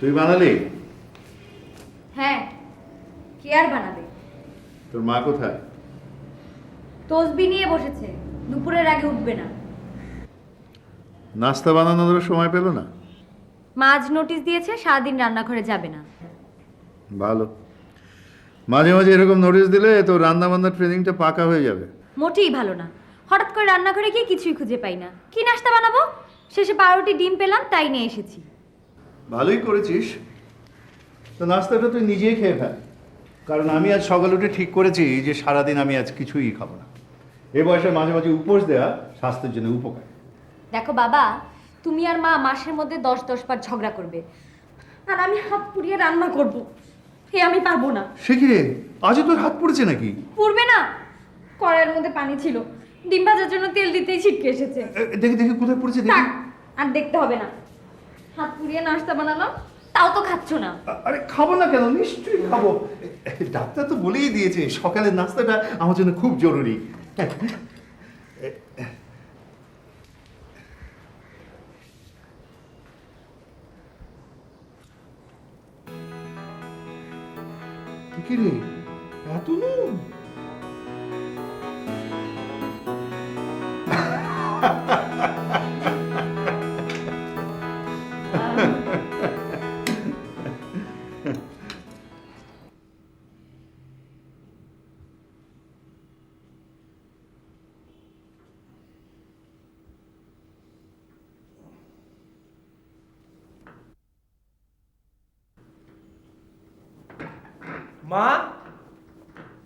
তুই বানালি? হ্যাঁ, কে আর বানাবে? তোর মা কোথায়? তসবি নিয়ে বসেছে, দুপুরের আগে উঠবে না। নাস্তা বানানোর সময় পেল না? মা আজ নোটিশ দিয়েছে সারাদিন রান্নাঘরে যাবে না। ভালো, মাঝে মাঝে এরকম নোটিশ দিলে তোর রান্না বান্নার ট্রেনিংটা পাকা হয়ে যাবে। মোটেই ভালো না, হঠাৎ করে রান্নাঘরে গিয়ে কিছুই খুঁজে পাই না। কি নাস্তা বানাবো? শেষে পাউরুটি ডিম পেলাম, তাই নিয়ে এসেছি। ভালোই করেছিস, তো নাস্তাটা তুই নিজেই খেয়ে ফেল, কারণ আমি আজ সকাল উঠে ঠিক করেছি যে সারাদিন আমি আজ কিছুই খাবো না। এ বয়সে মাঝে মাঝে উপোস দেওয়া স্বাস্থ্যের জন্য উপকার। দেখো বাবা, তুমি আর মা মাসের মধ্যে 10 বার ঝগড়া করবে, আর আমি হাত পুড়িয়ে রান্না করব, হে আমি পারবো না। সে কি রে, আজও তোর হাত পড়েছে নাকি? পুড়বে না, কড়াইয়ের মধ্যে পানি ছিল, ডিম ভাজার জন্য তেল দিতেই ছিটকে এসেছে। দেখি দেখি কোথায় পড়েছে দেখি। থাক, আর দেখতে হবে না। হাত পুড়িয়ে নাস্তা বানালাম, তাও তো খাচ্ছ না। আরে খাবো না কেন, নিশ্চয়ই খাবো। ডাক্তার তো বলেই দিয়েছে সকালের নাস্তাটা আমার জন্য খুব জরুরি। কি রে, এত নুন? মা,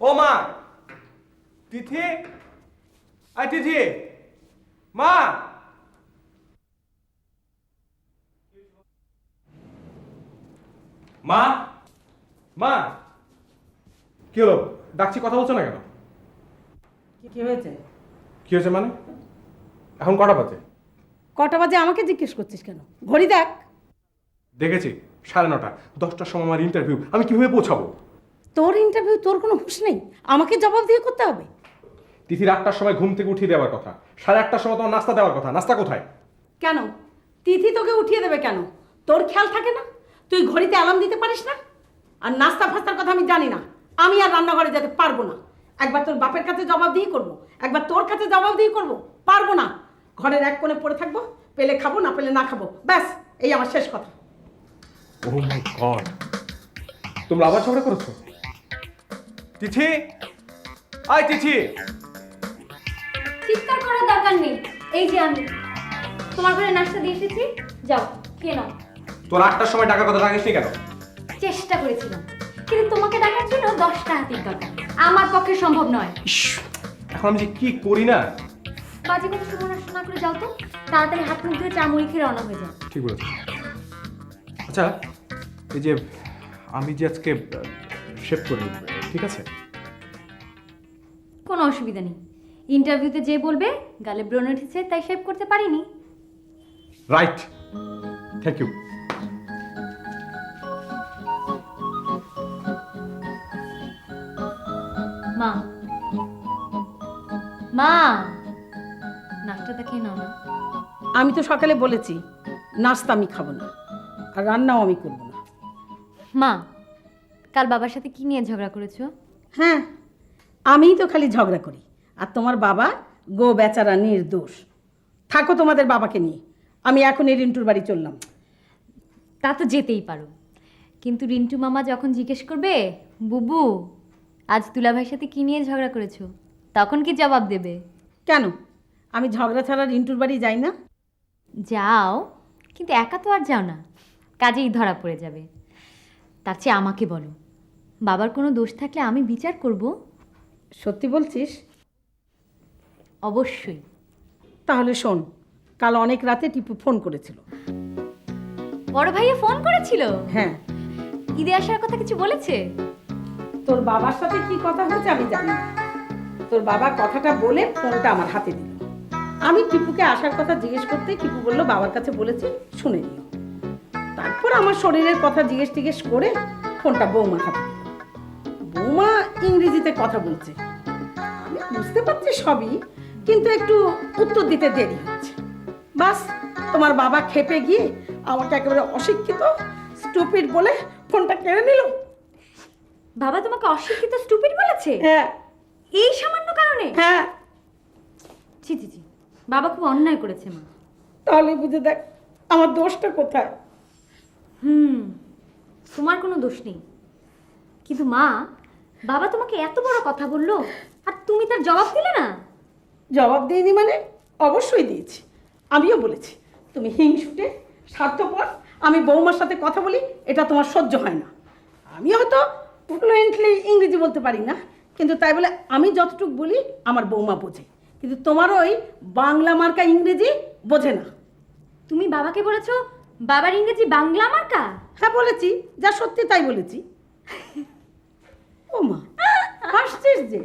ও মা, তিথি, আই তিথি, মা। মা, মা, কি হলো? ডাকছি, কথা বলছো না কেন? কি হয়েছে? কি হয়েছে মানে? এখন কটা বাজে? কটা বাজে আমাকে জিজ্ঞেস করছিস কেন? ঘড়ি দেখ। দেখেছি 9:30, 10টার সময় আমার ইন্টারভিউ, আমি কিভাবে পৌঁছাবো? তোর ইন্টারভিউ, তোর কোনো হুঁশ নেই? আমাকে জবাব দিয়ে করতে হবে? তিথি 8টার সময় ঘুম থেকে উঠিয়ে দেওয়ার কথা, 8:30টার সময় তোমার নাস্তা দেওয়ার কথা, নাস্তা কোথায়? কেন? তিথি তোকে উঠিয়ে দেবে কেন? তোর খেয়াল থাকে না? তুই ঘড়িতে অ্যালার্ম দিতে পারিস না? আর নাস্তা ফাস্তার কথা আমি জানি না। আমি আর রান্নাঘরে যেতে পারবো না। একবার তোর বাপের কাছে জবাব দিয়ে করবো, একবার তোর কাছে জবাব দিয়ে করবো। পারবো না। ঘরের এক কোণে পড়ে থাকবো, পেলে খাবো, না পেলে না খাবো, ব্যাস, এই আমার শেষ কথা। ও মাই গড, তোমরা আবার ঝগড়া করেছো? তিথি, আয় তিথি। চিৎকার করার দরকার নেই, এই যে আমি তোমার ঘরে নাস্তা দিয়ে এসেছি, যাও খেয়ে নাও। তোর 8টার সময় ডাকার কথা রাখিসনি কেন? চেষ্টা করেছিলাম, কিন্তু তোমাকে ডাকার জন্য 10টা হাতির দরকার, আমার পক্ষে সম্ভব নয়। এখন আমি যে কি করি না। বাজে কথা সময় নষ্ট না করে যাও তো, তাড়াতাড়ি হাত মুখ ধুয়ে চা মুড়ি খেয়ে রওনা হয়ে যাও। ঠিক বলেছ। আচ্ছা, এই যে আমি যে আজকে শেভ করি, ঠিক আছে? কোনো অসুবিধা নেই, ইন্টারভিউতে যে বলবে গালে ব্রণ উঠেছে তাই শেভ করতে পারিনি। Right, thank you. মা, মা, নাস্তাটা খেয়ে নাও না। আমি তো সকালে বলেছি নাস্তা আমি খাবো না, আর রান্নাও আমি করবো না। মা, কাল বাবার সাথে কি নিয়ে ঝগড়া করেছো? হ্যাঁ, আমিই তো খালি ঝগড়া করি, আর তোমার বাবা গো বেচারা নির্দোষ। থাকো তোমাদের বাবাকে নিয়ে, আমি এখনই রিন্টুর বাড়ি চললাম। তা তো যেতেই পারো, কিন্তু রিন্টু মামা যখন জিজ্ঞেস করবে বুবু আজ দুলাভাইয়ের সাথে কি নিয়ে ঝগড়া করেছো, তখন কি জবাব দেবে? কেন? আমি ঝগড়া ছাড়া রিন্টুর বাড়ি যাই না? যাও, কিন্তু একা তো আর যাও না, কাজেই ধরা পড়ে যাবে। তার চেয়ে আমাকে বলো, বাবার কোনো দোষ থাকলে আমি বিচার করব। সত্যি বলছিস? অবশ্যই। তাহলে শোন, কাল অনেক রাতে টিপু ফোন করেছিল। বড় ভাইয়া ফোন করেছিল? হ্যাঁ। ঈদে আসার কথা কিছু বলেছে? তোর বাবার সাথে কি কথা হয়েছে আমি জানি না। তোর বাবা কথাটা বলে ফোনটা আমার হাতে দিল। আমি টিপুকে আসার কথা জিজ্ঞেস করতে টিপু বলল বাবার কাছে বলেছি, শুনে নিও। তারপর আমার শরীরের কথা জিজ্ঞেস করে ফোনটা বৌমার হাতে দিল। বৌমা ইংরেজিতে কথা বলছে, আমি বুঝতে পারছি সবই, কিন্তু একটু উত্তর দিতে দেরি হচ্ছে। বাস, তোমার বাবা খেপে গিয়ে আমাকে একেবারে অশিক্ষিত স্টুপিড বলে ফোনটা কেড়ে নিল। বাবা তোমাকে অশিক্ষিত স্টুপিড বলেছে? হ্যাঁ। এই সামান্য কারণে? হ্যাঁ। ছি ছি ছি, বাবা খুব অন্যায় করেছে মা। তাহলে বুঝে দেখ আমার দোষটা কোথায়। তোমার কোনো দোষ নেই, কিন্তু মা, বাবা তোমাকে এত বড় কথা বললো আর তুমি তার জবাব দিলে না। জবাব দিইনি মানে? অবশ্যই দিয়েছি। আমিও বলেছি তুমি হিংসুটে, স্বার্থপর, আমি বৌমার সাথে কথা বলি এটা তোমার সহ্য হয় না। আমি হয়তো ফ্লুয়েন্টলি ইংরেজি বলতে পারি না, কিন্তু তাই বলে আমি যতটুকু বলি আমার বৌমা বোঝে, কিন্তু তোমার ওই বাংলা মার্কা ইংরেজি বোঝে না। তুমি বাবাকে বলেছো বাবার ইংরেজি বাংলা মার্কা? হ্যাঁ বলেছি, যা সত্যি তাই বলেছি। ও মা, হাসছিস যে?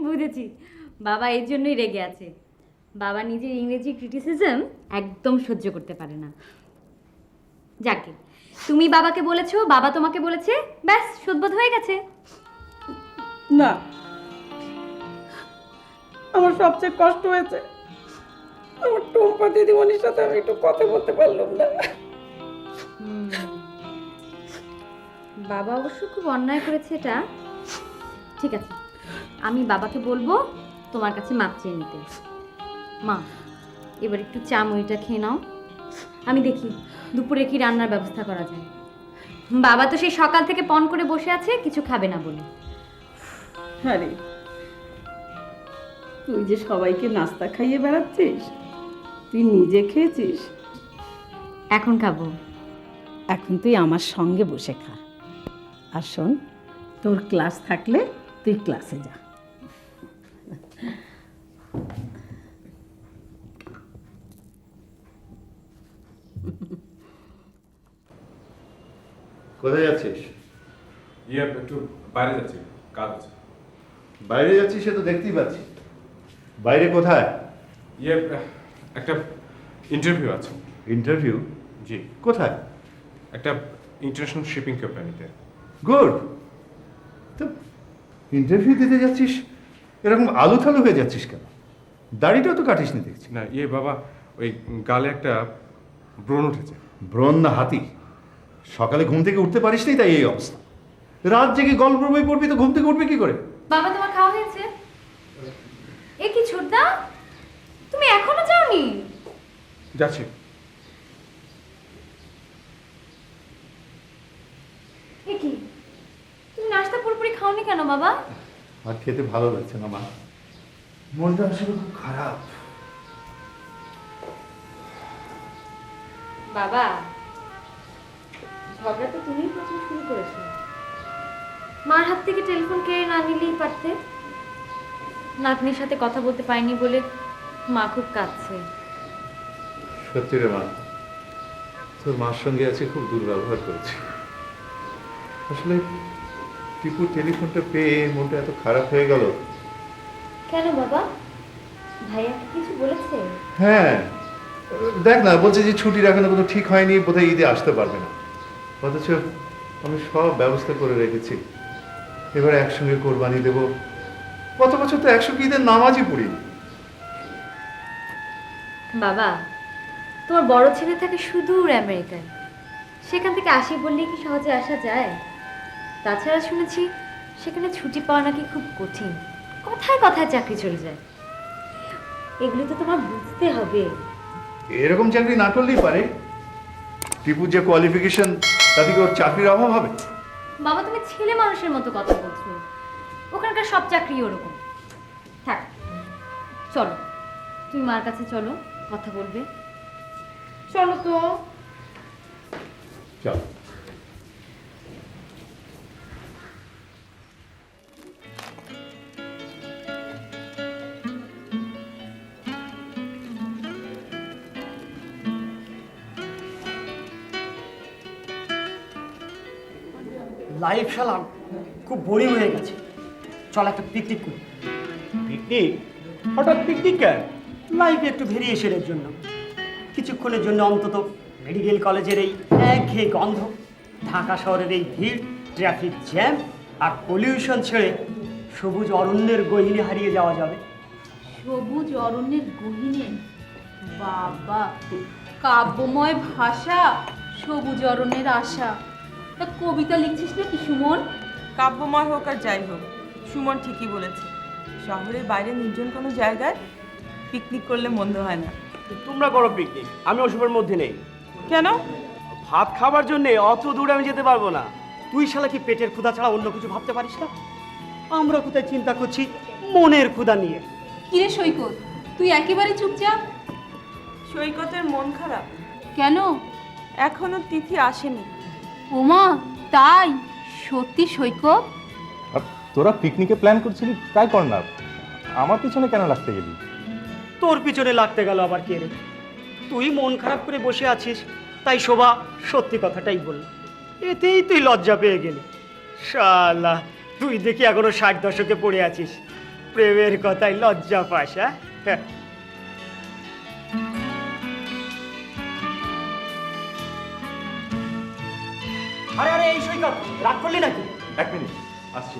বুঝেছি, বাবা এর জন্যই রেগে আছে। বাবা নিজের ইংরেজি ক্রিটিসিজম একদম সহ্য করতে পারে না। যাকে তুমি বাবাকে বলেছো, বাবা তোমাকে বলেছে, ব্যাস শোধবোধ হয়ে গেছে। না, আমার সবচেয়ে কষ্ট হয়েছে আমার টুম্পা দিদিমণির সাথে আমি একটু কথা বলতে পারলাম না। বাবা অবশ্য খুব অন্যায় করেছে এটা। ঠিক আছে, আমি বাবাকে বলবো তোমার কাছে মাপ চেয়ে নিতে। মা, এবার একটু চা মুড়িটা খেয়ে নাও, আমি দেখি দুপুরে কি রান্নার ব্যবস্থা করা যায়। বাবা তো সেই সকাল থেকে পণ করে বসে আছে কিছু খাবে না বলে। হ্যাঁ রে, তুই যে সবাইকে নাস্তা খাইয়ে বেড়াচ্ছিস, তুই নিজে খেয়েছিস? এখন খাবো। এখন তুই আমার সঙ্গে বসে খা। আর শোন, তোর ক্লাস থাকলে তুই ক্লাসে যা। কোথায় যাচ্ছিস? ইয়ে একটু বাইরে যাচ্ছি, কাজ আছে। বাইরে যাচ্ছিস সে তো দেখতেই পাচ্ছি। বাইরে কোথায়? ইয়ে একটা ইন্টারভিউ আছে। ইন্টারভিউ? জি, কোথায়? একটা ইন্টারন্যাশনাল শিপিং কোম্পানিতে। গুড। তো ইন্টারভিউ দিতে যাচ্ছিস, এরকম আলু থালু হয়ে যাচ্ছিস কেন? দাড়িটাও তো কাটিস নি দেখছি। না ইয়ে বাবা, ওই গালে একটা ব্রণ উঠেছে। ব্রণ না হাতি? সকালে ঘুম থেকে উঠতে পারিস নি তাই এই অবস্থা। রাত জেগে গল্প বই পড়বি তো ঘুম থেকে উঠবে কি করে? বাবা তোমার খাওয়া হয়েছে? এ কি ছোটদা, তুমি এখনো যাওনি? যাচ্ছি। এ কি, তুমি নাস্তা পুরোপুরি খাওনি কেন বাবা? আর খেতে ভালো লাগছে না মা, মনটা আসলে খুব খারাপ। বাবা, ঝগড়া তো তুমিই প্রথম শুরু করেছো। মার হাত থেকে টেলিফোন কেড়ে না নিলেই পারতে। নাতনির সাথে কথা বলতে পারিনি বলে মা খুব কাঁদছে। সত্যি রে মা, তোর মার সঙ্গে আছে খুব দুর্ব্যবহার করেছি। আসলে টিপুর টেলিফোনটা পেয়ে মনটা এত খারাপ হয়ে গেল। কেন বাবা, ভাইয়া কি কিছু বলেছে? হ্যাঁ, দেখ না, বলছে যে ছুটির এখনো কোনো ঠিক হয়নি, বোধহয় ঈদে আসতে পারবে না। অথচ আমি সব ব্যবস্থা করে রেখেছি, এবার একসঙ্গে কোরবানি দেব। কত বছর তো 100 ঈদের নামাজই পড়িনি। বাবা, তোমার বড় ছেলে থাকে সুদূর আমেরিকায়, সেখান থেকে আসি বললেই কি সহজে আসা যায়? তাছাড়া শুনেছি সেখানে ছুটি পাওয়া নাকি খুব কঠিন, কথায় কথায় চাকরি চলে যায়। এগুলো তো তোমার বুঝতে হবে। এরকম চাকরি না করলেই পারে। টিপুর যে কোয়ালিফিকেশন, তাতে কি ওর চাকরির অভাব হবে? বাবা, তুমি ছেলে মানুষের মতো কথা বলছো। ওখানকার সব চাকরি ওরকম। থাক, চলো তুমি মার কাছে চলো, কথা বলবে। চলো তো। চল। লাইফ শালা খুব বোরিং হয়ে গেছে, চল একটা পিকনিক করি। পিকনিক? হঠাৎ পিকনিক কেন? লাইফে একটু ভেরিয়েশনের জন্য, কিছুক্ষণের জন্য অন্তত মেডিকেল কলেজের এই একঘেয়ে গন্ধ, ঢাকা শহরের এই ভিড়, ট্রাফিক জ্যাম আর পলিউশন ছেড়ে সবুজ অরণ্যের গহীনে হারিয়ে যাওয়া যাবে। সবুজ অরণ্যের গহীনে, বাবা, কাব্যময় ভাষা, সবুজ অরণ্যের আশা। তা কবিতা লিখছিস নাকি সুমন? কাব্যময় হোক আর যাই হোক, সুমন ঠিকই বলেছে। শহরের বাইরে নির্জন কোনো জায়গায় পিকনিক করলে মন্দ হয় না। তোমরা করো পিকনিক, আমি ওসবের মধ্যে নেই। কেন? ভাত খাবার জন্য অত দূরে আমি যেতে পারবো না। তুই শালা কি পেটের ক্ষুধা ছাড়া অন্য কিছু ভাবতে পারিস না? আমরা কোথায় চিন্তা করছি মনের ক্ষুধা নিয়ে। কিরে সৈকত, তুই একেবারে চুপচাপ সৈকতের মন খারাপ কেন? এখনো তিথি আসেনি। ওমা, তাই? সত্যি সৈকত? আর তোরা পিকনিকে প্ল্যান করছিলি, তাই কর না, আমার পিছনে কেন লাগতে গেলি? তোর পিছনে লাগতে গেল আবার কে রে? তুই মন খারাপ করে বসে আছিস, তাই শোভা সত্যি কথাটাই বলল। এতেই তুই লজ্জা পেয়ে গেলি। শালা, তুই দেখি এখনো 60 দশকে পড়ে আছিস, প্রেমের কথায় লজ্জা পাস? হ্যাঁ, আরে আরে এই সৈকত, রাগ করলি নাকি? এক মিনিট, আসছি।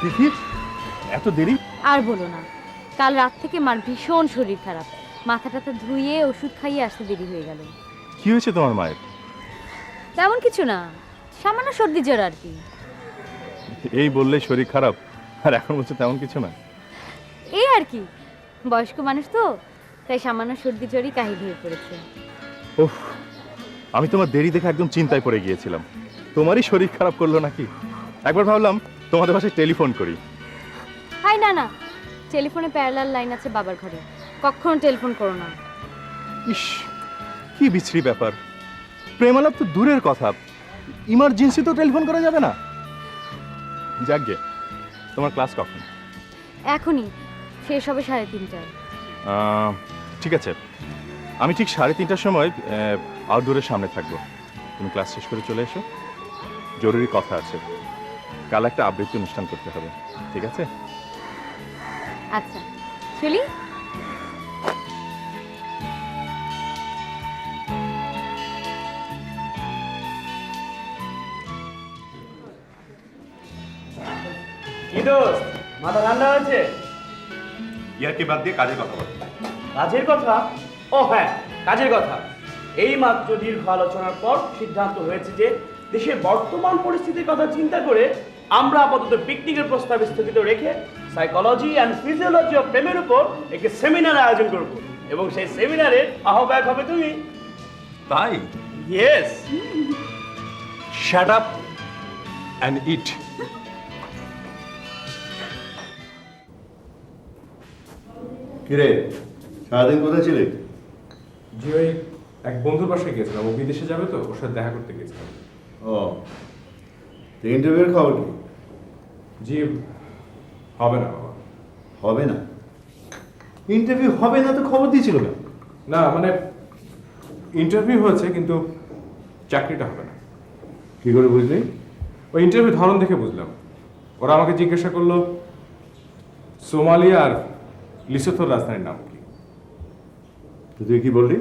তিথি, এত দেরি? আর বলো না, কাল রাত থেকে মার ভীষণ শরীর খারাপ, মাথা টাথা ধুইয়ে ওষুধ খাইয়ে আসতে দেরি হয়ে গেল। কি হয়েছে তোমার মায়ের? তেমন কিছু না, সামান্য সর্দি জ্বর আর কি। এই বললে শরীর খারাপ, আর এখন বলছে তেমন কিছু না? এই আর কি, বয়স্ক মানুষ তো, তাই সামান্য সর্দি জ্বরই কাহিল হয়ে পড়েছে। ওহ, আমি তোমার দেরি দেখে একদম চিন্তায় পড়ে গিয়েছিলাম, তোমারই শরীর খারাপ করলো নাকি। একবার ভাবলাম তোমাদের বাসায় টেলিফোন করি। হাই, না না, টেলিফোনে প্যারালাল লাইন আছে বাবার ঘরে, কখনো টেলিফোন করো না। ইস, কি বিশ্রী ব্যাপার। প্রেমালাপ তো দূরের কথা, ইমার্জেন্সি তো টেলিফোন করা যাবে না। যাকগে, তোমার ক্লাস কখন? এখনই শেষ হবে 3:30টায়। ঠিক আছে, আমি ঠিক 3:30টার সময় আউটডোরের সামনে থাকবো। তুমি ক্লাস শেষ করে চলে এসো, জরুরি কথা আছে। কাল একটা আবৃত্তি অনুষ্ঠান করতে হবে, ঠিক আছে? আচ্ছা, চলি। কি দোস্ত, মাথা ঠান্ডা হয়েছে? ইয়ারকে বাদ দিয়ে কাজের কথা বল। কাজের কথা? ও হ্যাঁ, কাজের কথা। এই মাত্র দীর্ঘ আলোচনার পর সিদ্ধান্ত হয়েছে যে দেশের বর্তমান পরিস্থিতির কথা চিন্তা করে আমরা আপাতত পিকনিকের প্রস্তাব স্থগিত রেখে সাইকোলজি অ্যান্ড ফিজিওলজি অফ প্রেমের উপর একটি সেমিনার আয়োজন করব, এবং সেই সেমিনারের আহ্বায়ক হবে তুমি। তাই? Yes. Shut up and it. কিরে, সারাদিন কোথায় ছিলে? জি, ওই এক বন্ধুর বাসায় গেছিলাম, ও বিদেশে যাবে তো, ওর সাথে দেখা করতে গেছিলাম। ও, তো ইন্টারভিউয়ের খবর কি? জি, হবে না বাবা। হবে না? ইন্টারভিউ হবে না তো খবর দিয়েছিল কেন? না মানে ইন্টারভিউ হয়েছে, কিন্তু চাকরিটা হবে না। কি করে বুঝলি? ওই ইন্টারভিউ ধরন দেখে বুঝলাম। ওরা আমাকে জিজ্ঞাসা করলো সোমালিয়া আর লিসোথোর রাজধানীর নাম কি। তো তুই কি বললি?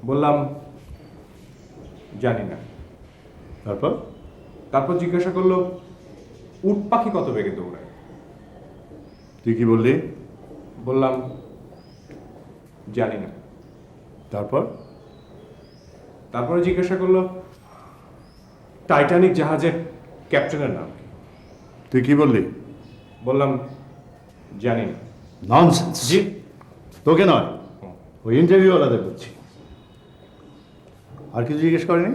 বললাম জানি না। তারপর জিজ্ঞাসা করলো উট পাখি কত বেগে দৌড়ায়। তুই কি বললি? বললাম জানি না। তারপরে জিজ্ঞাসা করলো টাইটানিক জাহাজের ক্যাপ্টেনের নাম কি। তুই কি বললি? বললাম জানি না। ননসেন্স। জি, তোকে নয়, ওই ইন্টারভিউওয়ালাদের বলছি। আর কিছু জিজ্ঞেস করেনি?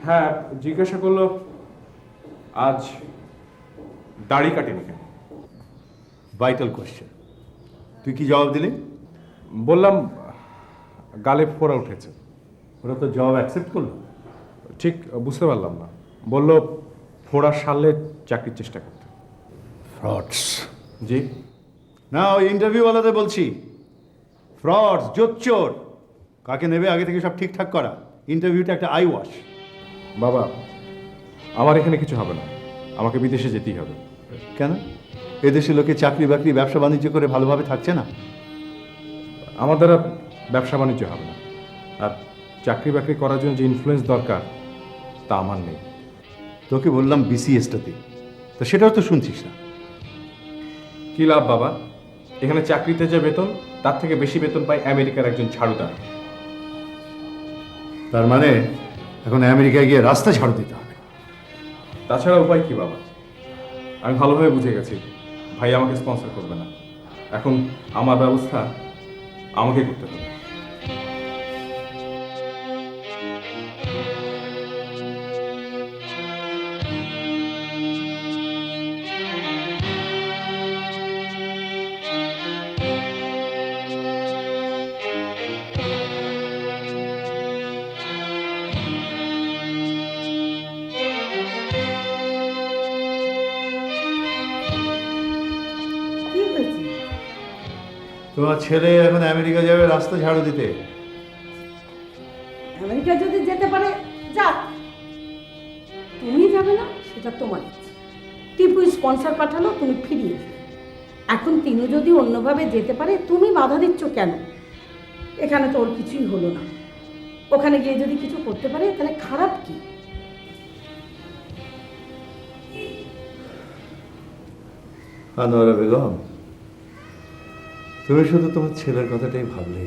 হ্যাঁ, জিজ্ঞাসা করলো আজ দাড়ি কাটেনি কেন। Vital question. তুই কি জবাব দিলি? বললাম গালে ফোড়া উঠেছে। ওরা তো জবাব অ্যাকসেপ্ট করলো। ঠিক বুঝতে পারলাম না। বললো ফোড়া সারলে চাকরির চেষ্টা করতে। ফ্রডস। জি না, ওই ইন্টারভিউওয়ালাদের বলছি, ফ্রডস, জোচ্চোর। কাকে নেবে আগে থেকে সব ঠিকঠাক করা। ইন্টারভিউটা একটা আই ওয়াশ। বাবা, আমার এখানে কিছু হবে না, আমাকে বিদেশে যেতেই হবে। কেন? এদেশে লোকে চাকরি বাকরি ব্যবসা বাণিজ্য করে ভালোভাবে থাকছে না? আমার দ্বারা ব্যবসা বাণিজ্য হবে না, আর চাকরি বাকরি করার জন্য যে ইনফ্লুয়েন্স দরকার তা আমার নেই। তোকে বললাম বিসিএসটাতে, তো সেটাও তো শুনছিস না। কি লাভ বাবা? এখানে চাকরিতে যে বেতন তার থেকে বেশি বেতন পায় আমেরিকার একজন ঝাড়ুদার। তার মানে এখন আমেরিকায় গিয়ে রাস্তা ঝাড়ু দিতে হবে। তাছাড়া উপায় কি বাবা? আমি ভালোভাবে বুঝে গেছি ভাই আমাকে স্পন্সর করবে না। এখন আমার ব্যবস্থা আমাকে করতে হবে। কি হয়েছে? তোমার ছেলে এখন আমেরিকা যাবে রাস্তা ঝাড়ু দিতে। আমেরিকা যদি যেতে পারে যাক, তুমি যাবে না সেটা তোমার ইচ্ছে। টিপু স্পন্সর পাঠালো, তুমি ফিরিয়ে দিলে। এখন তিনু যদি অন্যভাবে যেতে পারে তুমি বাধা দিচ্ছ কেন? এখানে তো ওর কিছুই হলো না, ওখানে গিয়ে যদি কিছু করতে পারে তাহলে খারাপ কি? আনোয়ারা বেগম, তুমি শুধু তোমার ছেলের কথাটাই ভাবলে,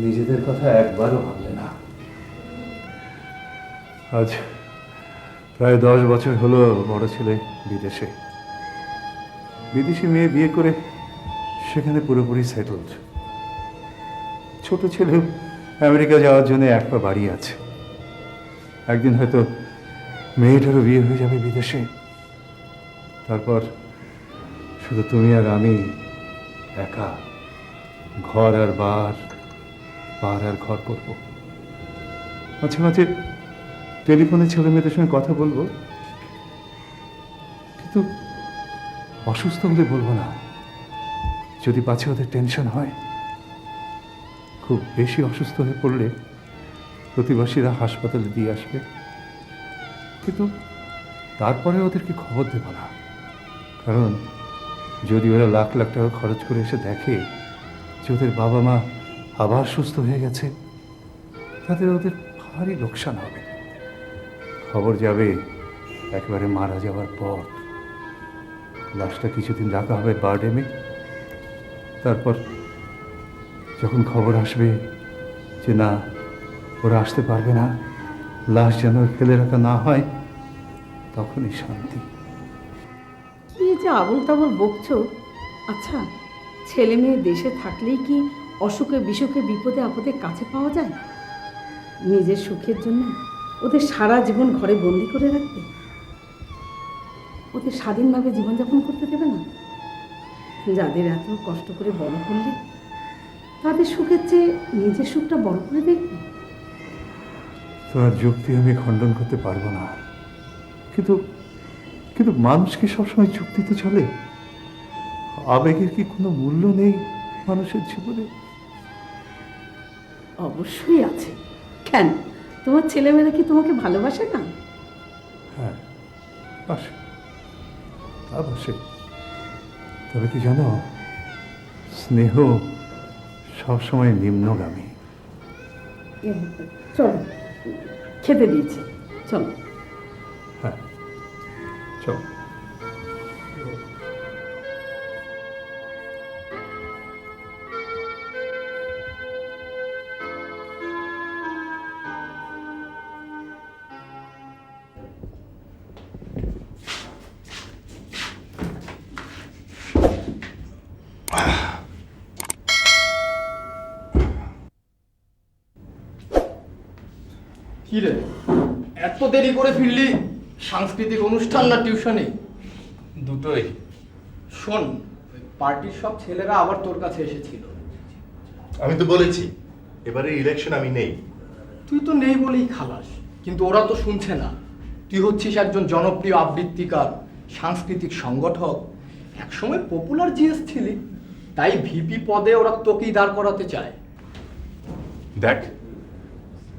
নিজেদের কথা একবারও ভাবলে না। আজ প্রায় 10 বছর হলো বড় ছেলে বিদেশে, বিদেশি মেয়ে বিয়ে করে সেখানে পুরোপুরি সেটেলড। ছোট ছেলেও আমেরিকা যাওয়ার জন্য এক পা বাড়িয়ে আছে। একদিন হয়তো মেয়েটারও বিয়ে হয়ে যাবে বিদেশে। তারপর শুধু তুমি আর আমি একা, ঘর আর বার, বার আর ঘর করব। মাঝে মাঝে টেলিফোনে ছেলে মেয়েদের সঙ্গে কথা বলবো, কিন্তু অসুস্থ হলে বলবো না, যদি পাছে ওদের টেনশন হয়। খুব বেশি অসুস্থ হয়ে পড়লে প্রতিবেশীরা হাসপাতালে দিয়ে আসবে, কিন্তু তারপরে ওদেরকে খবর দেব না। কারণ যদি ওরা লাখ লাখ টাকা খরচ করে এসে দেখে যে ওদের বাবা মা আবার সুস্থ হয়ে গেছে, তাদের ওদের ভারী লোকসান হবে। খবর যাবে একেবারে মারা যাওয়ার পর। লাশটা কিছুদিন রাখা হবে বারডেমে, তারপর যখন খবর আসবে যে না ওরা আসতে পারবে না, লাশ যেন ফেলে রাখা না হয়, তখনই শান্তি। কি যে আবল তাবল বকছো? আচ্ছা, ছেলে মেয়ে দেশে থাকলেই কি অসুখে বিসুখে বিপদে আপদে কাছে পাওয়া যায়? নিজের সুখের জন্য ওদের সারা জীবন ঘরে বন্দি করে রাখবে? ওদের স্বাধীনভাবে জীবনযাপন করতে দেবে না? যাদের এত কষ্ট করে বড় করলে, তাদের সুখের চেয়ে নিজের সুখটা বড় করে দেখবে। তোমার যুক্তি আমি খণ্ডন করতে পারবো না, কিন্তু কিন্তু মানুষ কি সবসময় যুক্তিতে চলে? আবেগের কি কোনো মূল্য নেই মানুষের জীবনে? অবশ্যই আছে। কেন, তোমার ছেলেমেয়েরা কি তোমাকে ভালোবাসে না? হ্যাঁ, বাসে, তা বাসে। তবে কি জানো, স্নেহ সবসময় নিম্নগামী। চলো, খেতে দিয়েছি, চলো। হ্যাঁ, চল। কি রে, এত দেরি করে ফিরলি? সাংস্কৃতিক অনুষ্ঠান না টিউশনি? দুটোই। শোন, ওই পার্টির সব ছেলেরা আবার তোর কাছে এসেছিল। আমি তো বলেছি এবারে ইলেকশন আমি নেই। তুই তো নেই বলেই খালাস, কিন্তু ওরা তো শুনছে না। তুই হচ্ছিস একজন জনপ্রিয় আবৃত্তিকার, সাংস্কৃতিক সংগঠক, একসময় পপুলার জিএস ছিলি, তাই ভিপি পদে ওরা তোকেই দাঁড় করাতে চায়। দেখ,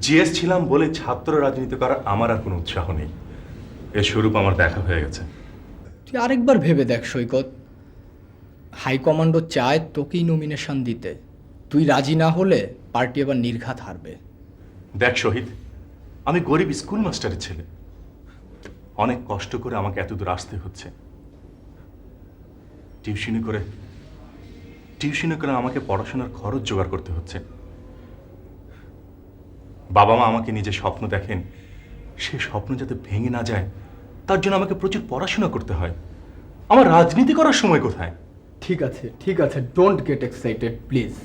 জিএস ছিলাম বলে ছাত্র রাজনীতি করার আমার আর কোনো উৎসাহ নেই। এর স্বরূপ আমার দেখা হয়ে গেছে। তুই আরেকবার ভেবে দেখ সৈকত, হাইকমান্ডও চায় তোকেই নমিনেশন দিতে। তুই রাজি না হলে পার্টি আবার নির্ঘাত হারবে। দেখ শহীদ, আমি গরিব স্কুল মাস্টারের ছেলে, অনেক কষ্ট করে আমাকে এত দূর আসতে হচ্ছে। টিউশনি করে আমাকে পড়াশোনার খরচ জোগাড় করতে হচ্ছে। বাবা মা আমাকে নিজের স্বপ্ন দেখেন, সে স্বপ্ন যাতে ভেঙে না যায় তার জন্য আমাকে প্রচুর পড়াশোনা করতে হয়। আমার রাজনীতি করার সময় কোথায়? ঠিক আছে, ডোন্ট গেট এক্সাইটেড প্লিজ।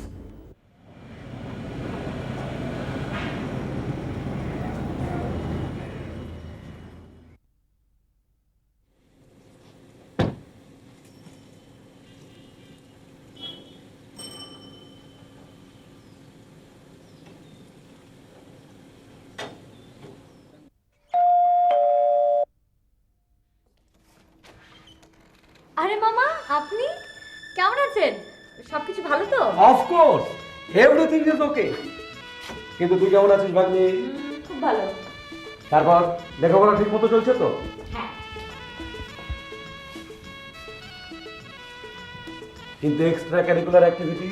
আরে মামা, আপনি কেমন আছেন? সবকিছু ভালো তো? Of course, everything is okay. কিন্তু তুই কেমন আছিস ভাগ্নি? খুব ভালো। তারপর লেখাপড়া ঠিক মতো চলছে তো? হ্যাঁ। কিন্তু এক্সট্রা ক্যারিকুলার অ্যাক্টিভিটি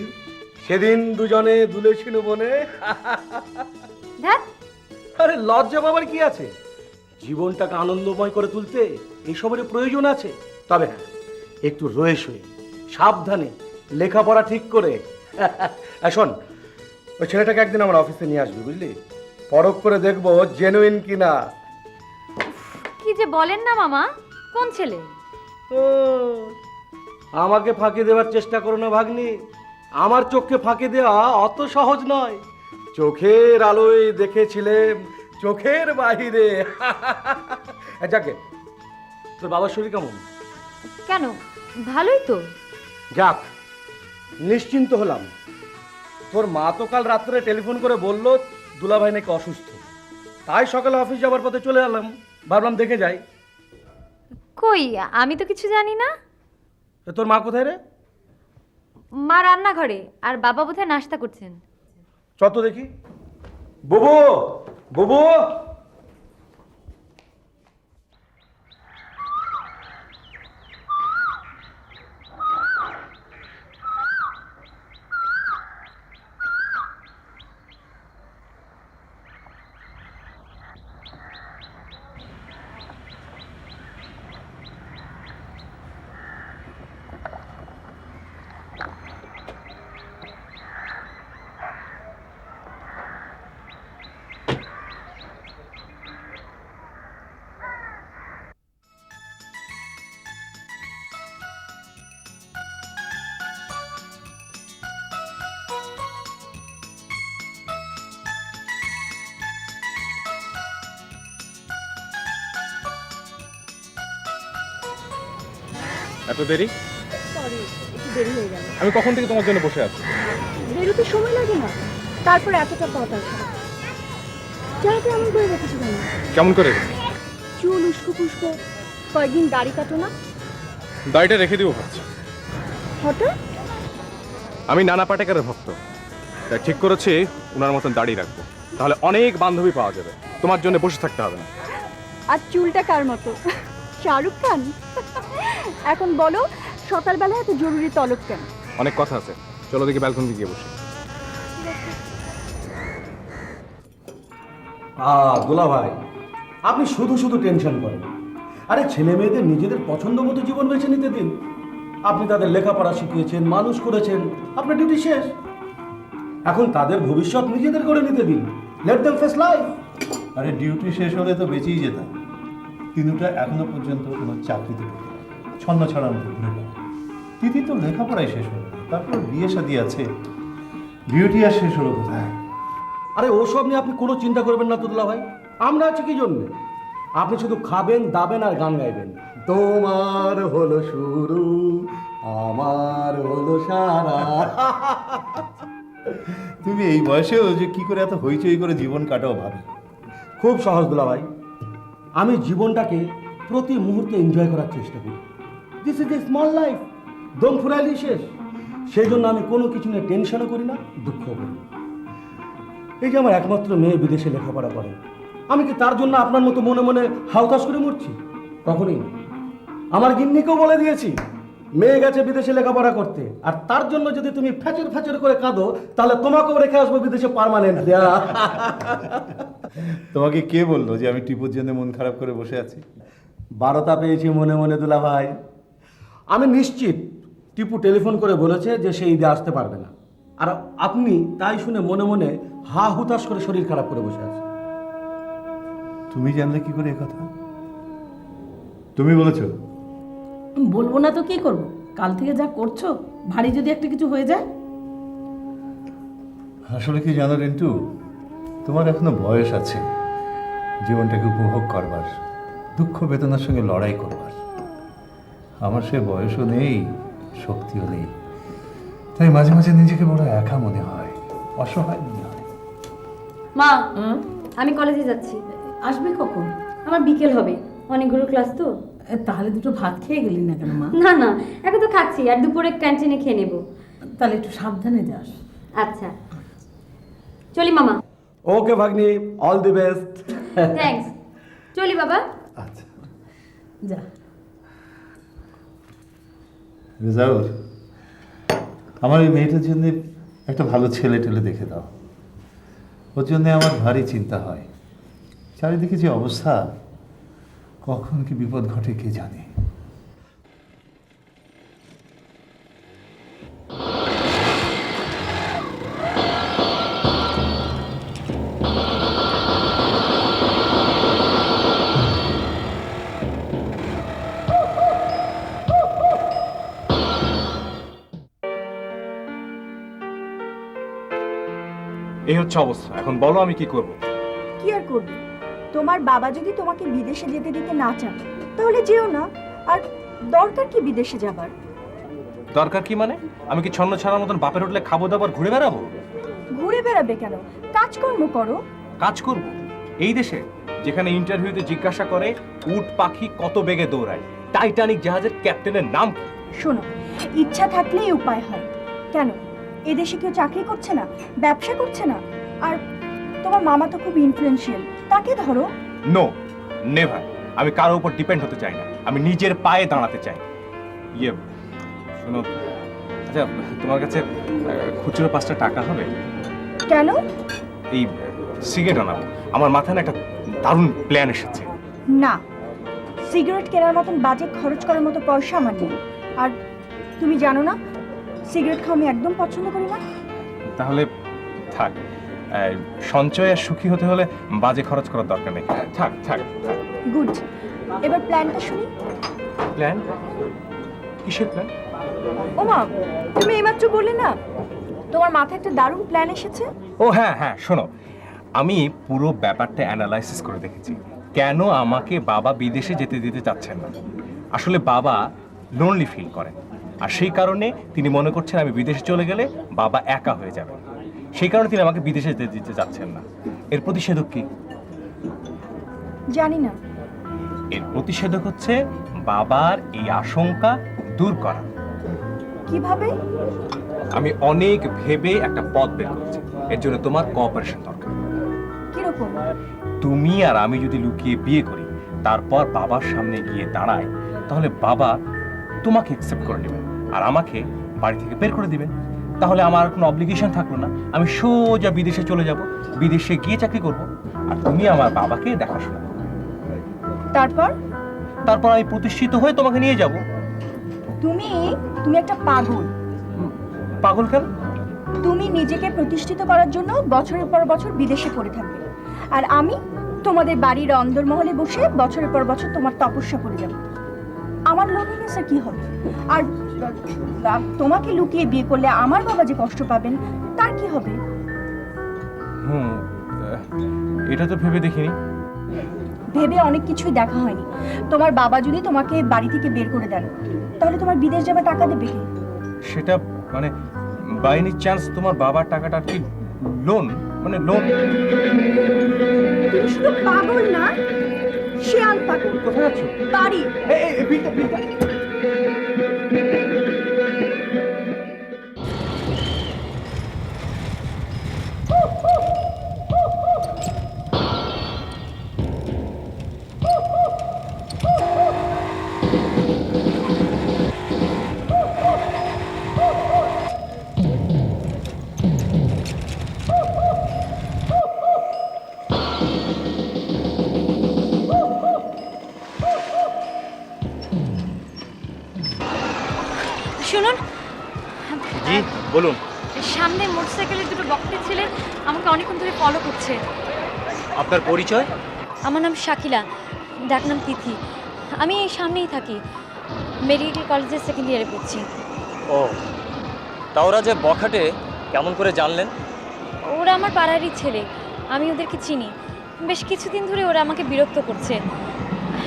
সেদিন দুজনে দুলেছিল বনে। ধ্যাৎ, আরে লজ্জা পাবার কি আছে? জীবনটাকে আনন্দময় করে তুলতে এইসবের প্রয়োজন আছে। তবে হ্যাঁ, একটু রয়ে সয়ে সাবধানে লেখাপড়া ঠিক করে। শোন, ওই ছেলেটাকে একদিন আমার অফিসে নিয়ে আসবি, বুঝলি? পরখ করে দেখবো জেনুইন কিনা। কি যে বলেন না মামা, কোন ছেলে? ও, আমাকে ফাঁকি দেওয়ার চেষ্টা করো না ভাগ্নি। আমার চোখকে ফাঁকি দেওয়া অত সহজ নয়। চোখের আলোয় দেখেছিলেন চোখের বাহিরে। যাকে, তোর বাবার শরীর কেমন? কেন, ভালোই তো। যাক, নিশ্চিন্ত হলাম। তোর মা তো কাল রাত্রে টেলিফোন করে বলল দুলাভাই নাকি অসুস্থ। তাই সকালে অফিস যাওয়ার পথে চলে এলাম, ভাবলাম দেখে যাই। কই, আমি তো কিছু জানি না। তোর মা কোথায় রে? মা রান্নাঘরে, আর বাবা বোধহয় নাস্তা করছেন। চল তো দেখি। বুবু, বুবু। এত দেরি? সরি, একটু দেরি হয়ে গেল। আমি কখন থেকে তোমার জন্য বসে আছি। বেরোতে সময় লাগে না, তারপরে এতটা কথা। চেহারাটা এমন করে রেখেছি কেন? কেমন করে? চুল উস্কো ফুস্কো, কয়েকদিন দাড়ি কাটো না? দাড়িটা রেখে দিব ভাবছি। হঠাৎ? আমি নানা পাটেকারের ভক্ত, তাই ঠিক করেছি ওনার মতন দাড়ি রাখবো। তাহলে অনেক বান্ধবী পাওয়া যাবে, তোমার জন্য বসে থাকতে হবে না। আর চুলটা কার মতো? শাহরুখ খান? এখন বলো, সকালবেলা এত জরুরি তলব কেন? অনেক কথা আছে, চলো দেখি ব্যালকনিতে গিয়ে বসে। দুলা ভাই, আপনি শুধু শুধু টেনশন করেন। আরে ছেলে মেয়েদের নিজেদের পছন্দ মতো জীবন বেছে নিতে দিন। আপনি তাদের লেখাপড়া শিখিয়েছেন, মানুষ করেছেন, আপনার ডিউটি শেষ। এখন তাদের ভবিষ্যৎ নিজেদের করে নিতে দিন। Let them face life. আরে ডিউটি শেষ হলে তো বেঁচেই যেতাম, তিনুটা এখনো পর্যন্ত কোনো চাকরিতে ঢোকে না, ছন্ন ছড়ানো ঘুরে বেড়ায়। তিথি তো লেখাপড়াই শেষ হলো, তারপর বিয়ে শাদী আছে, ডিউটি আর শেষ হলো কোথায়? আরে ওসব নিয়ে আপনি কোনো চিন্তা করবেন না তো দুলা ভাই, আমরা আছি কি জন্য? আপনি শুধু খাবেন, দাবেন আর গান গাইবেন। তোমার হলো শুরু, আমার হলো সারা। তুমি এই বয়সেও যে কি করে এত হইচই করে জীবন কাটাও ভাবে। খুব সহজ দুলা ভাই, আমি জীবনটাকে প্রতি মুহূর্তে এনজয় করার চেষ্টা করি। This is a small life, দম ফুরাইলেই শেষ। সেই জন্য আমি কোনো কিছু নিয়ে টেনশনও করি না, দুঃখও করি না। এই যে আমার একমাত্র মেয়ে বিদেশে লেখাপড়া করে, আমি কি তার জন্য আপনার মতো মনে মনে হাউতাস করে মরছি? কখনই না। আমার গিন্নিকেও বলে দিয়েছি মেয়ে গেছে বিদেশে লেখাপড়া করতে, আর তার জন্য যদি তুমি ফ্যাচর ফ্যাচর করে কাঁদো তাহলে তোমাকেও রেখে আসবো বিদেশে পার্মানেন্ট। তোমাকে কে বললো যে আমি টিপুর জন্য মন খারাপ করে বসে আছি? বারোটা পেয়েছি মনে মনে দুলা ভাই। আমি নিশ্চিত টিপু টেলিফোন করে বলেছে যে সে ঈদে আসতে পারবে না, আর আপনি তাই শুনে মনে মনে হা হুতাশ করে শরীর খারাপ করে বসে আছে। তুমি জানলে কি করে কথা? তুমি বলেছো? বলবো না তো কি করব? কাল থেকে যা করছো, ভারী যদি একটা কিছু হয়ে যায়। আসলে কি জানো রিন্টু, তোমার এখনো বয়স আছে জীবনটাকে উপভোগ করবার, দুঃখ বেদনার সঙ্গে লড়াই করবার। আমার সে বয়সও নেই, শক্তিও নেই, তাই মাঝে মাঝে নিজেকে বড় একা মনে হয়, অসহায় মনে হয়। মা, আমি কলেজে যাচ্ছি। আসবে কখন? আমার বিকেল হবে, অনেকগুলো ক্লাস তো। তাহলে দুটো ভাত খেয়ে গেলি না কেন মা? না না, এখন তো খাচ্ছি, আর দুপুরে ক্যান্টিনে খেয়ে নেব। তাহলে একটু সাবধানে যাস। আচ্ছা, চলি মামা। ওকে ভাগ্নি, অল দি বেস্ট। থ্যাঙ্কস, চলি বাবা। আচ্ছা যা। রেজাউল, আমার এই মেয়েটার জন্য একটা ভালো ছেলে টেলে দেখে দাও। ওর জন্য আমার ভারী চিন্তা হয়। চারিদিকে যে অবস্থা, কখন কি বিপদ ঘটে কে জানে। এই হচ্ছে অবস্থা। এখন বলো আমি কি করব? কি আর করবে? তোমার বাবা যদি তোমাকে বিদেশে যেতে দিতে না চান তাহলে যেও না। আর দরকার কি বিদেশে যাবার? দরকার কি মানে? আমি কি ছন্ন ছাড়ার মতন বাপের হোটেলে খাবো দাবার ঘুরে বেড়াবো? ঘুরে বেড়াবে কেন? কাজকর্ম করো। কাজ করব এই দেশে, যেখানে ইন্টারভিউতে জিজ্ঞাসা করে উট পাখি কত বেগে দৌড়ায়, টাইটানিক জাহাজের ক্যাপ্টেনের নাম কি? শোনো, ইচ্ছা থাকলেই উপায় হয়। কেন এদেশে কেউ চাকরি করছে না, ব্যবসা করছে না? আর তোমার মামা তো খুব ইনফ্লুয়েন্সিয়াল, তাকে ধরো। No, never. আমি কারোর উপর ডিপেন্ড হতে চাই না, আমি নিজের পায়ে দাঁড়াতে চাই। ইয়ে শোনো, আচ্ছা তোমার কাছে খুচরো 5টা টাকা হবে? কেন? এই সিগারেট আনাবো, আমার মাথায় না একটা দারুণ প্ল্যান এসেছে। না, সিগারেট কেনার মতন বাজে খরচ করার মতো পয়সা আমার নেই। আর তুমি জানো না, সিগারেট খাওয়া আমি একদম পছন্দ করি না। তাহলে থাক, সঞ্চয় আর সুখী হতে হলে বাজে খরচ করার দরকার নেই। থাক থাক থাক। গুড, এবার প্ল্যানটা শুনি। প্ল্যান? কিসের প্ল্যান? ওমা, তুমি এইমাত্র বললে না তোমার মাথায় একটা দারুণ প্ল্যান এসেছে? ও হ্যাঁ হ্যাঁ, শোনো, আমি পুরো ব্যাপারটা অ্যানালাইসিস করে দেখেছি কেন আমাকে বাবা বিদেশে যেতে দিতে চাচ্ছেন না। আসলে বাবা লোনলি ফিল করেন, আর সেই কারণে তিনি মনে করছেন আমি বিদেশে চলে গেলে বাবা একা হয়ে যাবে। সেই কারণে তিনি আমাকে বিদেশে যেতে দিতে চাচ্ছেন না। এর প্রতিষেধক কি? জানি না। এর প্রতিষেধক হচ্ছে বাবার এই আশঙ্কা দূর করা। কিভাবে? আমি অনেক ভেবে একটা পথ বের করেছি। এর জন্য তোমার কোঅপারেশন দরকার। কিরকম? তুমি আর আমি যদি লুকিয়ে বিয়ে করি, তারপর বাবার সামনে গিয়ে দাঁড়াই, তাহলে বাবা তোমাকে অ্যাকসেপ্ট করে নেবেন আর আমাকে বাড়ি থেকে বের করে দিবেন। তাহলে আমার কোনো অব্লিগেশন থাকলো না, আমি সোজা বিদেশে চলে যাব, বিদেশে গিয়ে চাকরি করব, আর তুমি আমার বাবাকে দেখাশোনা করবে। তারপর? তারপর আমি প্রতিষ্ঠিত হয়ে তোমাকে নিয়ে যাব। তুমি একটা পাগল। পাগল কেন? তুমি নিজেকে প্রতিষ্ঠিত করার জন্য বছরের পর বছর বিদেশে পড়ে থাকবে, আর আমি তোমাদের বাড়ির অন্দরমহলে বসে বছরের পর বছর তোমার তপস্যা করে যাব। আমার লোনলিনেসে কি হবে? আর তোমাকে লুকিয়ে বিয়ে করলে আমার বাবা যে কষ্ট পাবেন, তার কি হবে? এটা তো ভেবে দেখিনি। ভেবে অনেক কিছুই দেখা হয়নি। তোমার বাবা যদি তোমাকে বাড়ি থেকে বের করে দেন, তাহলে তোমার বিদেশ যাবার টাকা দেবে কে? সেটা মানে বাই এনি চান্স তোমার বাবার টাকাটা কি লোন? মানে লোন? তুমি শুধু পাগল না, শিয়াল পাগল। কোথায় যাচ্ছ? বাড়ি। শুনুন, জি বলুন। সামনে মোটরসাইকেলের দুটো বকটে ছেলে আমাকে অনেকক্ষণ ধরে ফলো করছে। আপনার পরিচয়? আমার নাম শাকিলা, ডাকনাম তিথি। আমি এই সামনেই থাকি, মেডিকেল কলেজের সেকেন্ড ইয়ারে পড়ছি। ও, তা ওরা যে বখাটে কেমন করে জানলেন? ওরা আমার পাড়ারই ছেলে, আমি ওদেরকে চিনি। বেশ কিছুদিন ধরে ওরা আমাকে বিরক্ত করছে,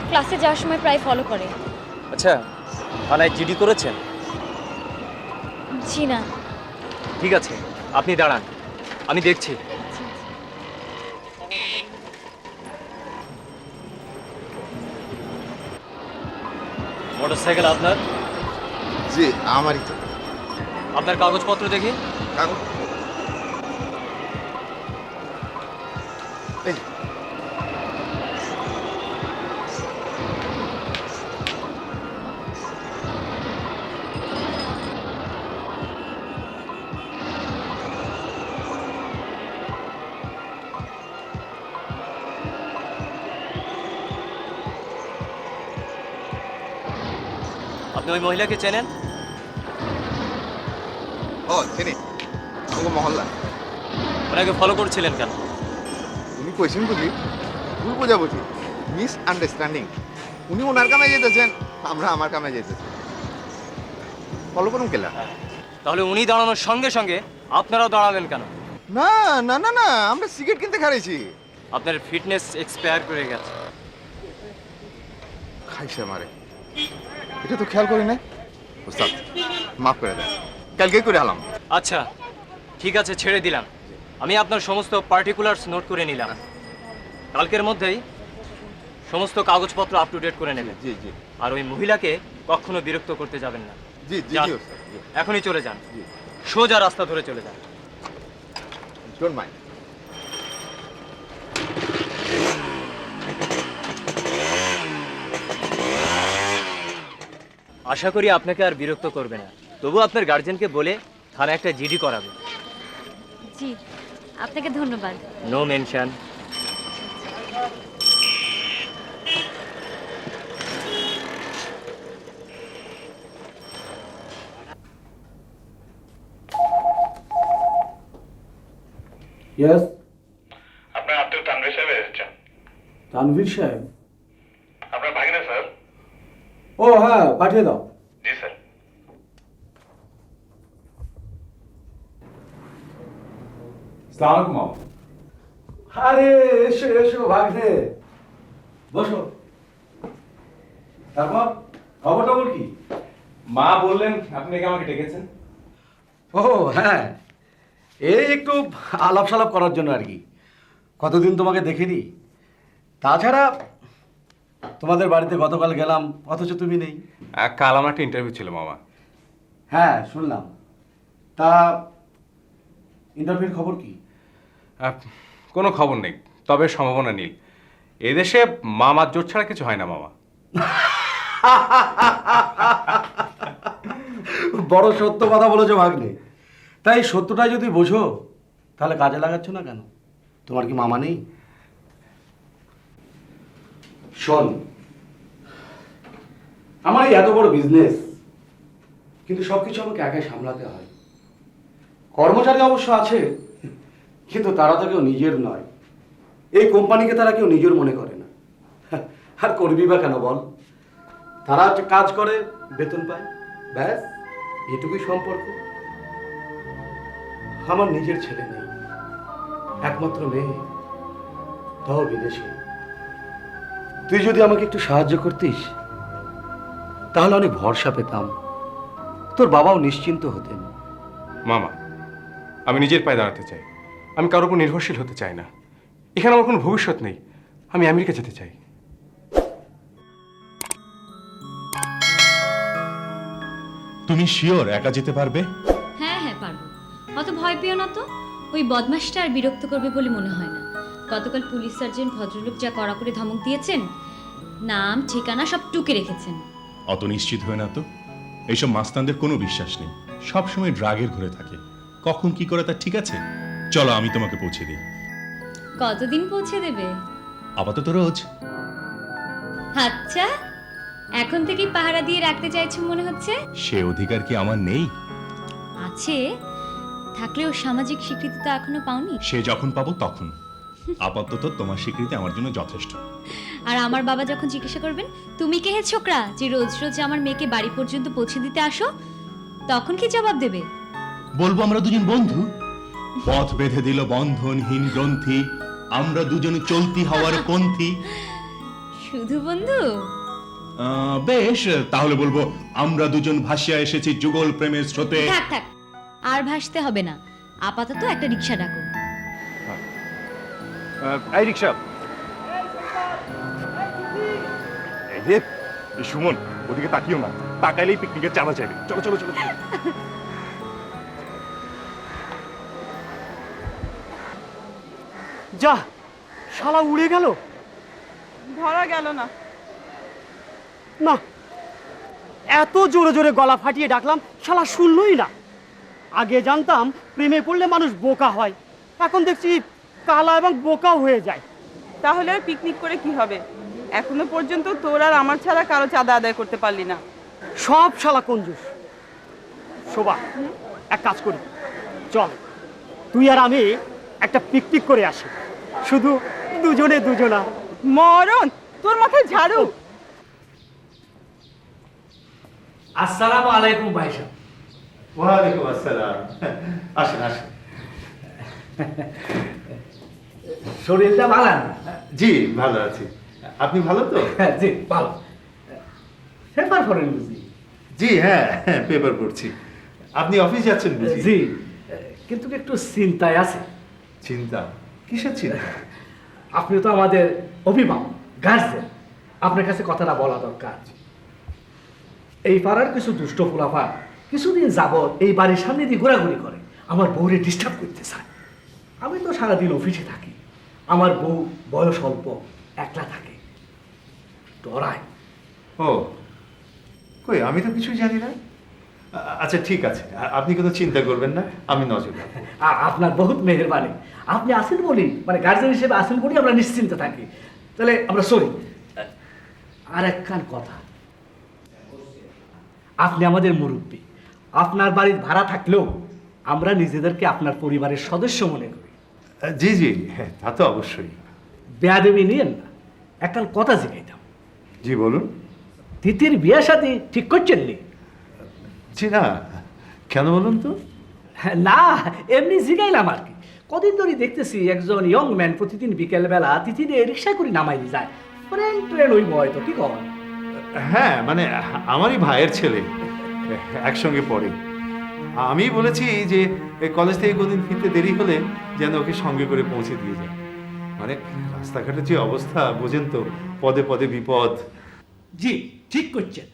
ক্লাসে যাওয়ার সময় প্রায় ফলো করে। আচ্ছা, থানায় জিডি করেছেন? জি না। ঠিক আছে, আপনি দাঁড়ান, আমি দেখছি। মোটরসাইকেল আপনার? জি আমারই তো। আপনার কাগজপত্র দেখি। কাগজ এই আপনি ওই মহিলাকে চেনেন? ও চিনি, আমাকে মহল্লা। ওনাকে ফলো করছিলেন কেন? উনি কইছেন বুঝলি, ভুল বোঝাবুঝি, মিস আন্ডারস্ট্যান্ডিং। উনি ওনার কামে যেতেছেন, আমরা আমার কামে যেতেছি। ফলো করুন কেলা? তাহলে উনি দাঁড়ানোর সঙ্গে সঙ্গে আপনারাও দাঁড়ালেন কেন? না না না না, আমরা সিগারেট কিনতে খাইছি। আপনার ফিটনেস এক্সপায়ার করে গেছে। খাইছে আমারে, এটা তো খেয়াল করি না। ওস্তাদ মাফ করে দেন, কালকে করে হলাম। আচ্ছা ঠিক আছে, ছেড়ে দিলাম। আমি আপনার সমস্ত পার্টিকুলার্স নোট করে নিলাম। কালকের মধ্যেই সমস্ত কাগজপত্র আপ টু ডেট করে নেবেন। জি জি আর ওই মহিলাকে কখনো বিরক্ত করতে যাবেন না। জি জি যান। জি ওস্তাদ, জি। এখনই চলে যান, জি। সোজা রাস্তা ধরে চলে যান। Don't mind. আশা করি আপনাকে আর বিরক্ত করবে না। তবু আপনার গার্জেনকে বলে থানায় একটা জিডি করাবে। জি, আপনাকে ধন্যবাদ। No mention. ইয়েস, আপনার আত্মীয় তানভীর সাহেব এসেছেন। তানভীর সাহেব? আপনার ভাগিনা স্যার। ও হ্যাঁ, পাঠিয়ে দাও। জি স্যার। সালাম। আরে এসো এসো ভাগ্নে, বসো। তারপর খবর টবর কি? মা বললেন আপনি নাকি আমাকে ডেকেছেন। ও হ্যাঁ, এই একটু আলাপ সালাপ করার জন্য আর কি। কতদিন তোমাকে দেখিনি। তাছাড়া তোমাদের বাড়িতে গতকাল গেলাম, অথচ তুমি নেই। কাল আমার একটা ইন্টারভিউ ছিল মামা। হ্যাঁ শুনলাম। তা ইন্টারভিউর খবর কি? কোনো খবর নেই, তবে সম্ভাবনা নীল। এদেশে মামার জোর ছাড়া কিছু হয় না মামা। বড় সত্য কথা বলেছো ভাগ্নে। তাই সত্যটাই যদি বোঝো তাহলে কাজে লাগাচ্ছ না কেন? তোমার কি মামা নেই? শোন, আমার এই এত বড় বিজনেস, কিন্তু সবকিছু আমাকে একাই সামলাতে হয়। কর্মচারী অবশ্য আছে, কিন্তু তারা তো কেউ নিজের নয়। এই কোম্পানিকে তারা কেউ নিজের মনে করে না। আর করবি বা কেন বল? তারা হচ্ছে কাজ করে, বেতন পায়, ব্যাস এটুকুই সম্পর্ক। আমার নিজের ছেলে নেই, একমাত্র মেয়ে, তাও বিদেশে। তুই যদি আমাকে একটু সাহায্য করতিস তাহলে অনেক ভরসা পেতাম, তোর বাবাও নিশ্চিন্ত হতেন। মামা, আমি নিজের পায়ে দাঁড়াতে চাই। আমি কারোর উপর নির্ভরশীল হতে চাই না। এখানে আমার কোনো ভবিষ্যৎ নেই। আমি আমেরিকা যেতে চাই। তুমি শিওর একা যেতে পারবে? হ্যাঁ হ্যাঁ পারবো, অত ভয় পেও না তো। ওই বদমাসটা আর বিরক্ত করবে বলে মনে হয় না। গতকাল পুলিশ সার্জেন্ট ভদ্রলোক যা কড়া করে ধমক দিয়েছেন, নাম ঠিকানা সব টুকে রেখেছেন। অত নিশ্চিত হয় না তো। এইসব মাস্তানদের কোনো বিশ্বাস নেই, সব সময় ড্রাগের ঘুরে থাকে। কখন কি করে তা ঠিক আছে। চলো আমি তোমাকে পৌঁছে দিই। কতদিন পৌঁছে দেবে? আপাতত রোজ। আচ্ছা, এখন থেকেই পাহারা দিয়ে রাখতে চাইছো মনে হচ্ছে। সে অধিকার কি আমার নেই? আছে, থাকলেও সামাজিক স্বীকৃতি তো এখনো পাওনি। সে যখন পাবো তখন। আপাতত তোমার স্বীকৃতি আমার জন্য যথেষ্ট। আর আমার বাবা যখন জিজ্ঞাসা করবেন তুমি কে হে ছোকরা যে রোজ রোজ আমার মেয়েকে বাড়ি পর্যন্ত পৌঁছে দিতে আসো, তখন কি জবাব দেবে? বলবো আমরা দুজন বন্ধু। পথ বেঁধে দিল বন্ধনহীন গ্রন্থি, আমরা দুজনে চলতি হওয়ার পন্থী। শুধু বন্ধু? বেশ, তাহলে বলবো আমরা দুজন ভাসিয়া এসেছি যুগল প্রেমের স্রোতে। থাক থাক, আর ভাসতে হবে না, আপাতত একটা রিকশা ডাকো। এই রিকশা। এই যে সুমন, ওদিকে তাকিও না, তাকাইলেই পিকনিকের চাঁদা চাইবে। চলো চলো চলো। যা, শালা উড়ে গেল। ধরা গেল না। না, এত জোরে জোরে গলা ফাটিয়ে ডাকলাম, শালা শুনলই না। আগে জানতাম প্রেমে পড়লে মানুষ বোকা হয়, এখন দেখছি কালা এবং বোকাও হয়ে যায়। তাহলে আর পিকনিক করে কি হবে? এখনো পর্যন্ত তোর আর আমার ছাড়া কারো চাঁদা আদায় করতে পারলি না। সব শালা কঞ্জুস। শোভা, এক কাজ করি, চল তুই আর আমি একটা পিকনিক করে আসি, শুধু দুজনে দুজনা। মরণ, তোর মাথায় ঝাড়ু। আসসালামু আলাইকুম ভাই সাহেব। ওয়ালাইকুম আসসালাম। আসেন আসেন। শরীরটা ভালো না? জি ভালো আছি, আপনি ভালো তো? জি ভালো। পেপার পড়েন বুঝি? জি হ্যাঁ, পেপার পড়ছি। আপনি অফিস যাচ্ছেন বুঝি? জি, কিন্তু একটু চিন্তায় আছে। চিন্তা? কিসের চিন্তা? আপনি তো আমাদের অভিভাবক, গার্জেন, আপনার কাছে কথাটা বলা দরকার। এই পাড়ার কিছু দুষ্ট ফুলাফা কিছুদিন যাবৎ এই বাড়ির সামনে দিয়ে ঘোরাঘুরি করে, আমার বউরে ডিস্টার্ব করতে চায়। আমি তো সারাদিন অফিসে থাকি, আমার বউ বয়স অল্প, একলা থাকে, ডরায়। ও কই, আমি তো কিছুই জানি না। আচ্ছা ঠিক আছে, আপনি কোনো চিন্তা করবেন না, আমি নজর রাখবো। আপনার বহুত মেহেরবানি, আপনি আসেন বলি, মানে গার্জেন হিসেবে আসেন বলি আমরা নিশ্চিন্ত থাকি। তাহলে আমরা সরি। আর একখান কথা, আপনি আমাদের মুরব্বী, আপনার বাড়ির ভাড়া থাকলেও আমরা নিজেদেরকে আপনার পরিবারের সদস্য মনে করি। জি জি হ্যাঁ, তা তো অবশ্যই। বেয়াদবি নিয়েন না, একখান কথা জিজ্ঞাইতাম। জি বলুন। তিতির বিয়ের সাথে ঠিক করছেন নি? জি না, কেন বলুন তো? না, এমনি জিগাইলাম আর কি। কদিন ধরে দেখতেছি একজন ইয়ং ম্যান প্রতিদিন বিকেলবেলা তিতিরে রিক্সায় করে নামাই যায়, ফ্রেন্ড ট্রেন ওই বয় তো, কি করেন? হ্যাঁ মানে আমারই ভাইয়ের ছেলে, একসঙ্গে পড়ে। আমি বলেছি যে কলেজ থেকে কোনদিন ফিরতে দেরি হলে যেন ওকে সঙ্গে করে পৌঁছে দিয়ে যায়। মানে রাস্তাঘাটের যে অবস্থা বোঝেন তো, পদে পদে বিপদ। জি ঠিক করছেন।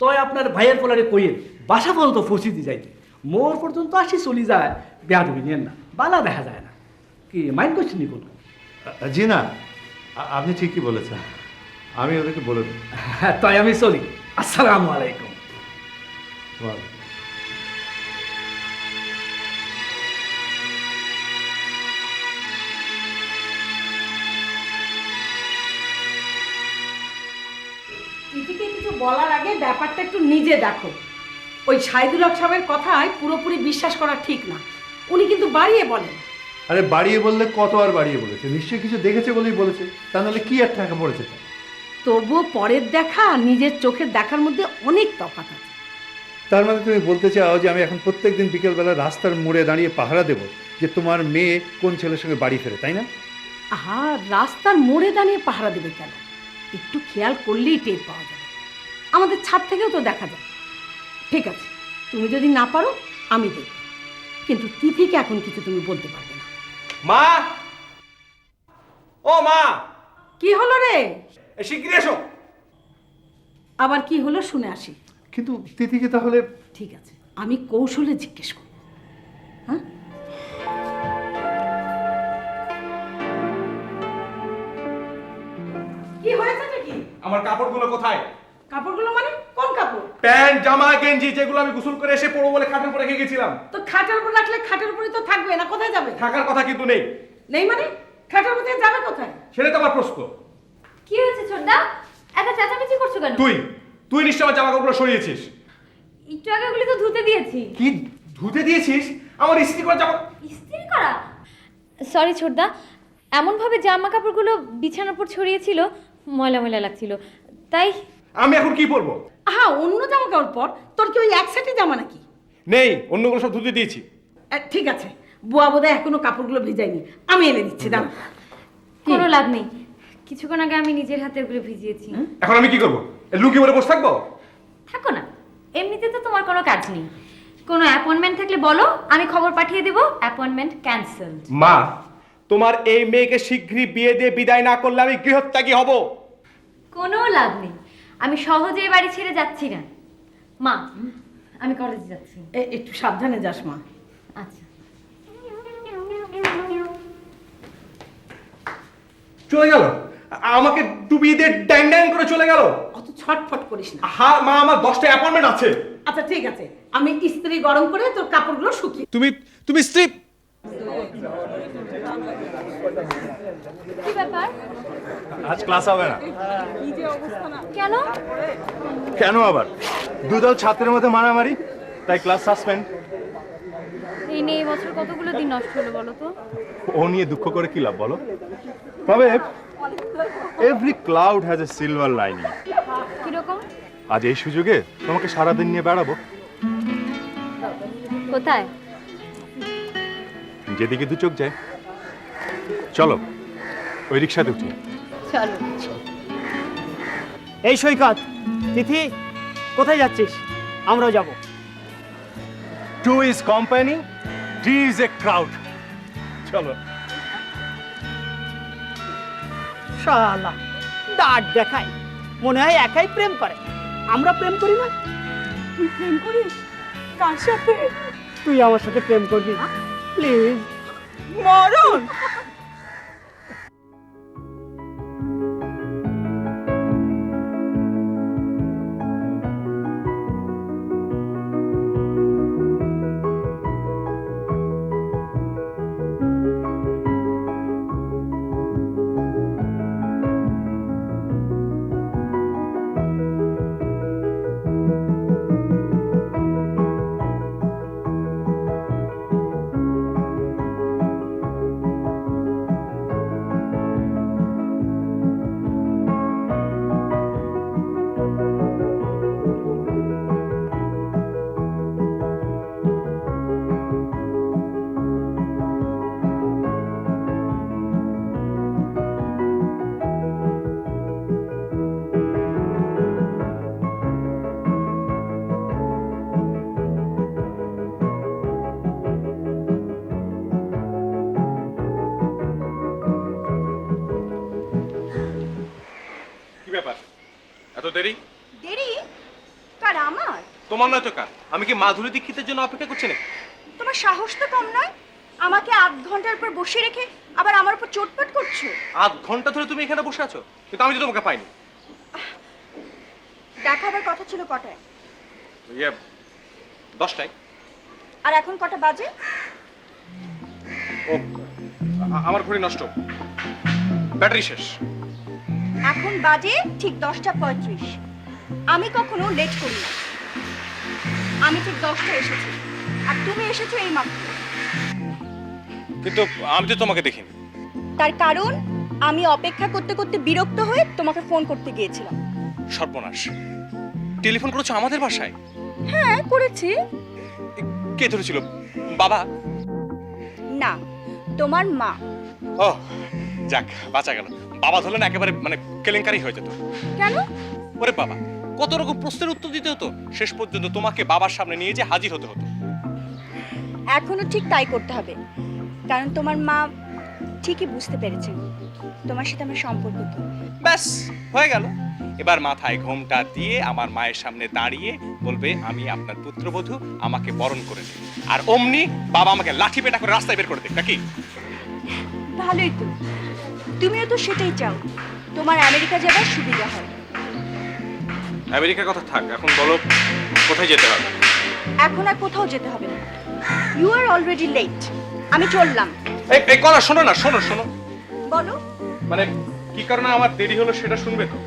তয় আপনার ভাইয়ের পোলারে কইয়েন বাসা পর্যন্ত পৌঁছে দিয়ে যাইতে, মোর পর্যন্ত আসি চলে যায়, বেয়াদবি নিয়েন না, বালা দেখা যায় না। কি মাইন্ড করছেন নি কোনো? জি না, আপনি ঠিকই বলেছেন, আমি ওদেরকে বলে দেব। তাই আমি চলি। আসসালামু আলাইকুম। তিথিকে কিছু বলার আগে ব্যাপারটা একটু নিজে দেখো। ওই সাইদুল হক সাহেবের কথায় পুরোপুরি বিশ্বাস করা ঠিক না, উনি কিন্তু বাড়িয়ে বলেন। আরে বাড়িয়ে বললে কত আর বাড়িয়ে বলেছে, নিশ্চয়ই কিছু দেখেছে বলেই বলেছে, তা নাহলে কি আর টাকা পড়েছে। তবুও পরের দেখা আর নিজের চোখের দেখার মধ্যে অনেক তফাৎ আছে। তার মানে তুমি বলতে চাও যে আমি এখন প্রত্যেকদিন বিকেলবেলা রাস্তার মোড়ে দাঁড়িয়ে পাহারা দেব যে তোমার মেয়ে কোন ছেলের সঙ্গে বাড়ি ফেরে, তাই না? আহা, রাস্তার মোড়ে দাঁড়িয়ে পাহারা দেবে কেন? একটু খেয়াল করলেই টের পাওয়া যাবে, আমাদের ছাদ থেকেও তো দেখা যায়। ঠিক আছে, তুমি যদি না পারো আমি দেখব, কিন্তু তিথিকে এখন কিছু তুমি বলতে পারবে না। মা, ও মা, কি হলো রে? শিগগিরই এসো। আবার কি হলো শুনে আসি। কিন্তু তিথিকে তাহলে? ঠিক আছে, আমি কৌশলে জিজ্ঞেস করব। হ্যাঁ, কি হয়েছে নাকি? আমার কাপড়গুলো কোথায়? কাপড়গুলো মানে কোন কাপড়? প্যান্ট, জামা, গেঞ্জি, যেগুলো আমি গোসল করে এসে পরবো বলে খাটের উপর রেখে গেছিলাম। তো খাটের উপর রাখলে খাটের উপরই তো থাকবে না, কোথায় যাবে? থাকার কথা কিন্তু নেই। নেই মানে খাটের উপর থেকে যাবে কোথায়? সেটা তো আমার প্রশ্ন। কি হয়েছে ছোটদা, এত চেঁচামেচি করছো কেন? তুই তুই নিশ্চয় আমার জামা কাপড়গুলো সরিয়েছিস। একটু আগে ওগুলি তো ধুতে দিয়েছি। কি ধুতে দিয়েছিস? আমার ইস্ত্রি করা জামা। ইস্ত্রি করা? সরি ছোটদা, এমনভাবে জামা কাপড়গুলো বিছানার উপর ছড়িয়েছিল, ময়লা ময়লা লাগছিল, তাই। আমি এখন কি পরবো? হ্যাঁ, অন্য জামা কাপড় পর। তোর কি ওই এক সেটই জামা নাকি? নেই, অন্যগুলো সব ধুতে দিয়েছি। ঠিক আছে, বুয়া বোধহয় এখনো কাপড়গুলো ভেজায়নি, আমি এনে দিচ্ছি। দাঁড়া। কোনো লাভ নেই, কিছুক্ষণ আগে আমি নিজের হাতে ওগুলো ভিজিয়েছি। এখন আমি কি করবো? লুকিয়ে বলে বসে থাকবো? থাকো না, এমনিতে তো তোমার কোনো কাজ নেই। কোনো অ্যাপয়েন্টমেন্ট থাকলে বলো, আমি খবর পাঠিয়ে দেবো অ্যাপয়েন্টমেন্ট ক্যান্সেলড। মা, তোমার এই মেয়েকে শীঘ্রই বিয়ে দিয়ে বিদায় না করলে আমি গৃহত্যাগী হব। কোনো লাভ নেই, আমি সহজে বাড়ি ছেড়ে যাচ্ছি না। মা, আমি কলেজে যাচ্ছি। একটু সাবধানে যাস মা। আচ্ছা। চলে গেল, আমাকে ডুবিয়ে দিয়ে ড্যাং ড্যাং করে চলে গেল। অত ছটফট করিস না। হ্যাঁ মা, আমার 10টা অ্যাপয়েন্টমেন্ট আছে। আচ্ছা ঠিক আছে, আমি ইস্ত্রি গরম করে তোর কাপড়গুলো শুকিয়ে। তুমি স্ত্রী। কি ব্যাপার? আজ ক্লাস হবে না। কেন? কেন আবার? দুদল ছাত্রের মধ্যে মারামারি, তাই ক্লাস সাসপেন্ড। এই নিয়ে এই বছর কতগুলো দিন নষ্ট হলো বলো তো? ও নিয়ে দুঃখ করে কি লাভ বলো? তবে every cloud has a silver lining. কিরকম? আজ এই সুযোগে তোমাকে সারাদিন নিয়ে বেড়াবো। কোথায়? যেদিকে দু চোখ যায়। চলো, ওই রিক্সাতে উঠি। চলো। এই সৈকত, তিথি, কোথায় যাচ্ছিস? আমরাও যাব। Two is company, three is a crowd. চলো। শালা দাঁড় দেখাই, মনে হয় একাই প্রেম করে। আমরা প্রেম করি না। তুই প্রেম করিস? কার সাথে? তুই আমার সাথে প্রেম করবি প্লিজ? মরণ। ব্যাপার, এত দেরি? দেরি? কার, আমার? তোমার নয় তো কার? আমি কি মাধুরী দীক্ষিতের জন্য অপেক্ষা করছি না? তোমার সাহস তো কম নয়, আমাকে আধ ঘন্টার পর বসে রেখে আবার আমার উপর চোটপাট করছো। আধ ঘন্টা ধরে তুমি এখানে বসে আছো, কিন্তু আমি তো তোমাকে পাইনি। দেখা আবার কথা ছিল কটায়? 10টায়। আর এখন কটা বাজে? ও, আমার ঘড়ি নষ্ট, ব্যাটারি শেষ। এখন বাজে ঠিক 10:35। আমি কখনো লেট করি না। আমি ঠিক 10টায় এসেছি, আর তুমি এসেছো এই মাত্র। কিন্তু আমি তো তোমাকে দেখিনি। তার কারণ আমি অপেক্ষা করতে করতে বিরক্ত হয়ে তোমাকে ফোন করতে গিয়েছিলাম। সর্বনাশ, টেলিফোন করেছো আমাদের বাসায়? হ্যাঁ করেছি। কে ধরেছিল? বাবা? না, তোমার মা। ও যাক, বাঁচা গেল। বাবা ধরলেন একেবারে মানে কেলেঙ্কারি হয়ে যেত। কেন? ওরে বাবা, কত রকম প্রশ্নের উত্তর দিতে হতো, শেষ পর্যন্ত তোমাকে বাবার সামনে নিয়ে যে হাজির হতে হতো। এখনো ঠিক তাই করতে হবে, কারণ তোমার মা ঠিকই বুঝতে পেরেছেন তোমার সাথে আমার সম্পর্ক কি। ব্যাস হয়ে গেল। এবার মাথায় ঘোমটা দিয়ে আমার মায়ের সামনে দাঁড়িয়ে বলবে, আমি আপনার পুত্রবধূ, আমাকে বরণ করে দিন। আর অমনি বাবা আমাকে লাঠি পেটা করে রাস্তায় বের করে দিন নাকি? ভালোই তো, তুমিও তো সেটাই চাও, তোমার আমেরিকা যাবার সুবিধা হয়। আমেরিকার কথা থাক, এখন বলো কোথায় যেতে হবে? এখন আর কোথাও যেতে হবে না, ইউ আর অলরেডি লেট। আমি চললাম। এই কথা শোনো না, শোনো। বলো। মানে কি কারণে আমার দেরি হলো সেটা শুনবে তো?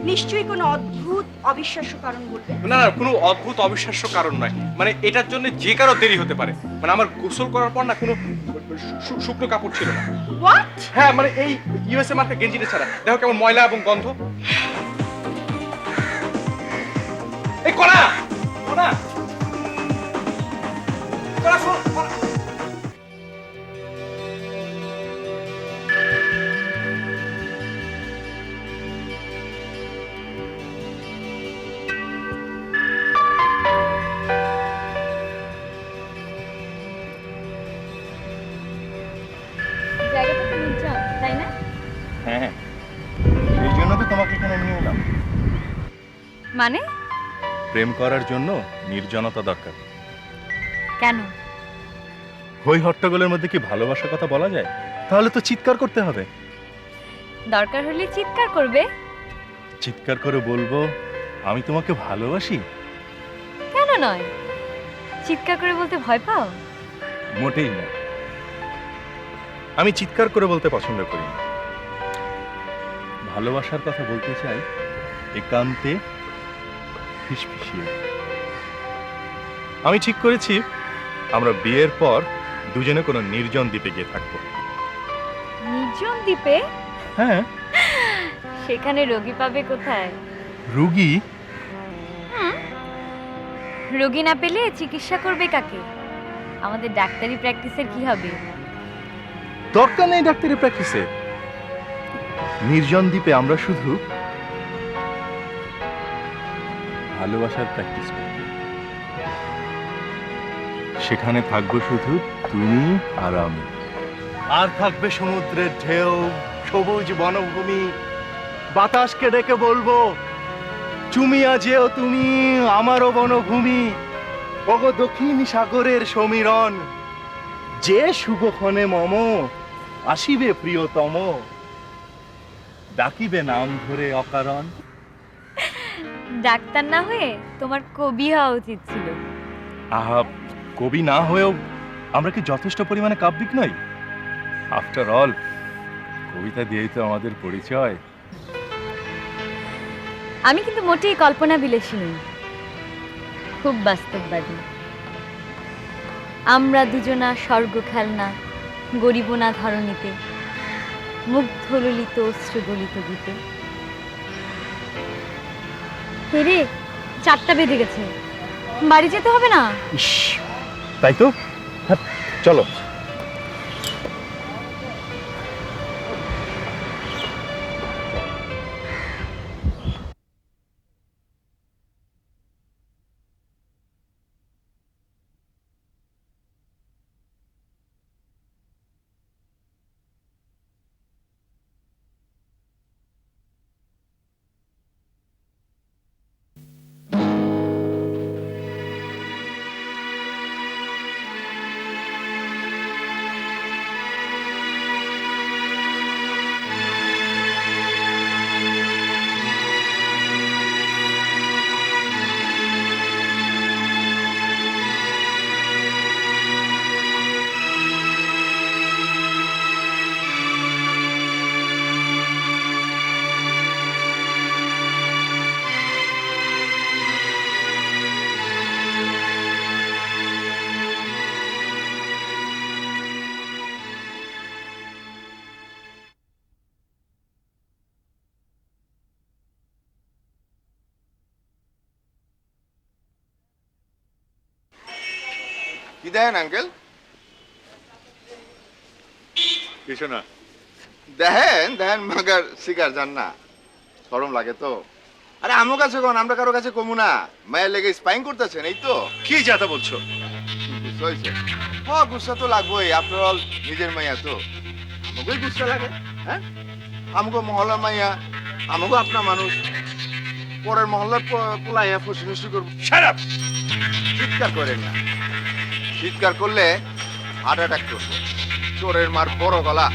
নিশ্চয়ই কোনো অদ্ভুত অবিশ্বাস্য কারণ বলবে। না না, কোনো অদ্ভুত অবিশ্বাস্য কারণ নয়, মানে এটার জন্য যে কারো দেরি হতে পারে। মানে আমার গোসল করার পর না কোনো শুকনো কাপড় ছিল না। হোয়াট? হ্যাঁ, মানে এই ইউএসএ মার্কা গেঞ্জিটা ছাড়া দেখো কেমন ময়লা এবং গন্ধ। এই কলা কলা কলা শোন, কলা। জায়গাটা তো নির্জন, তাই না? হ্যাঁ, এই জন্য তো তোমাকে এখানে নিয়ে এলাম। মানে প্রেম করার জন্য নির্জনতা দরকার। কেন? হই হট্টগোলের মধ্যে কি ভালোবাসার কথা বলা যায়? তাহলে তো চিৎকার করতে হবে। দরকার হলে চিৎকার করবে। চিৎকার করে বলবো আমি তোমাকে ভালোবাসি। কেন নয়? চিৎকার করে বলতে ভয় পাও? মোটেই না, আমি চিৎকার করে বলতে পছন্দ করি না। ভালোবাসার কথা বলতে চাই একান্তে, ফিসফিসিয়ে। আমি ঠিক করেছি আমরা বিয়ের পর দুজনে কোনো নির্জন দ্বীপে গিয়ে থাকবো। নির্জন দ্বীপে? হ্যাঁ। সেখানে রোগী পাবে কোথায়? রুগী? রোগী না পেলে চিকিৎসা করবে কাকে? আমাদের ডাক্তারি প্র্যাকটিসের কি হবে? দরকার নেই ডাক্তারি প্র্যাকটিসে। নির্জন দ্বীপে আমরা শুধু ভালোবাসার প্র্যাকটিস করব। সেখানে থাকবো শুধু তুমি আর আমি। আর থাকবে সমুদ্রের ঢেউ, সবুজ বনভূমি। বাতাসকে ডেকে বলবো চুমিয়া যেও তুমি আমারও বনভূমি। ওগো দক্ষিণ সাগরের সমীরণ, যে শুভক্ষণে মম আসিবে প্রিয়তম, ডাকিবে নাম ধরে অকারণ। ডাক্তার না হয়ে তোমার কবি হওয়া উচিত ছিল। আহা, কবি না হয়েও আমরা কি যথেষ্ট পরিমাণে কাব্যিক নই? আফটার অল কবিতা দিয়েই তো আমাদের পরিচয়। আমি কিন্তু মোটেই কল্পনা বিলাসী নই, খুব বাস্তববাদী। আমরা দুজনা স্বর্গ খেলনা, গরিব না ধরণীতে, মুগ্ধ ললিত অশ্রুগলিত গীতে। হেরে 4টা বেজে গেছে, বাড়ি যেতে হবে না? ইস, তাই তো। হ্যাঁ, চলো। কি দেখেন আঙ্কেল? কিছু না। দেখেন দেখেন মাগার শিকার যান না, শরম লাগে তো। আরে আমার কাছে কোন, আমরা কারো কাছে কমু না। মায়ের লেগে স্পাইং করতেছেন, এই তো। কি যাতা বলছো? গুসা হয়েছে? হ্যাঁ, গুসা তো লাগবোই। আফটার অল নিজের মাইয়া তো, আমাকেই গুসা লাগে। হ্যাঁ, আমাকে মহল্লার মাইয়া, আমাকে আপনার মানুষ। পরের মহল্লার পোলাইয়া ফুসি ফুসি করবো। চিৎকার করেন না, চিৎকার করলে হার্ট অ্যাটাক করবো। চোরের মার বড় গলা।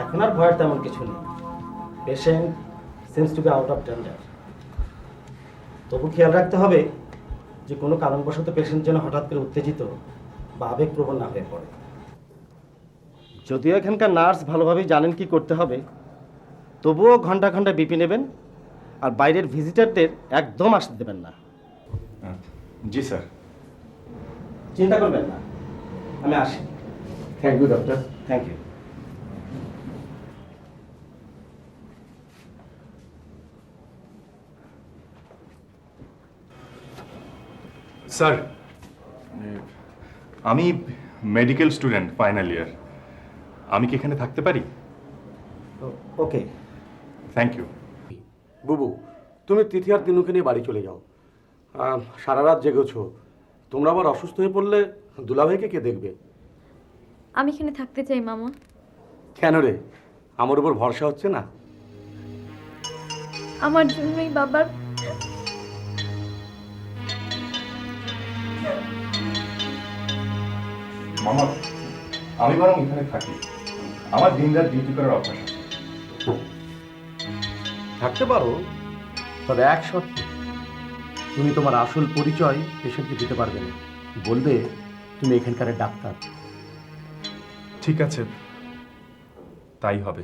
এখন আর ভয়ের তেমন কিছু নেই। Patient seems to be out of danger. তবু খেয়াল রাখতে হবে যে কোনো কারণবশত পেশেন্ট যেন হঠাৎ করে উত্তেজিত বা আবেগপ্রবণ না হয়ে পড়ে। যদিও এখানকার নার্স ভালোভাবেই জানেন কি করতে হবে, তবুও ঘন্টা ঘন্টা বিপি নেবেন আর বাইরের ভিজিটারদের একদম আসতে দেবেন না। জি স্যার। চিন্তা করবেন না, আমি আসি। Thank you doctor. Thank you. Sir, আমি মেডিকেল স্টুডেন্ট ফাইনাল ইয়ার। আমি কি এখানে থাকতে পারি? ওকে। Thank you. বুবু, তুমি তিথি আর তিনুকে নিয়ে বাড়ি চলে যাও। সারা রাত জেগেছো, তোমরা আবার অসুস্থ হয়ে পড়লে দুলাভাইকে কে দেখবে? আমি এখানে থাকতে চাই মামা। কেন রে, আমার উপর ভরসা হচ্ছে না? আমার জন্যই বাবার মামা, আমি বরং এখানে থাকি। আমার দিনরাত ডিউটি করার অভ্যাস আছে। থাকতে পারো, তবে এক শর্তে, তুমি তোমার আসল পরিচয় পেশেন্টকে দিতে পারবে না। বলবে তুমি এখানকার ডাক্তার। ঠিক আছে, তাই হবে।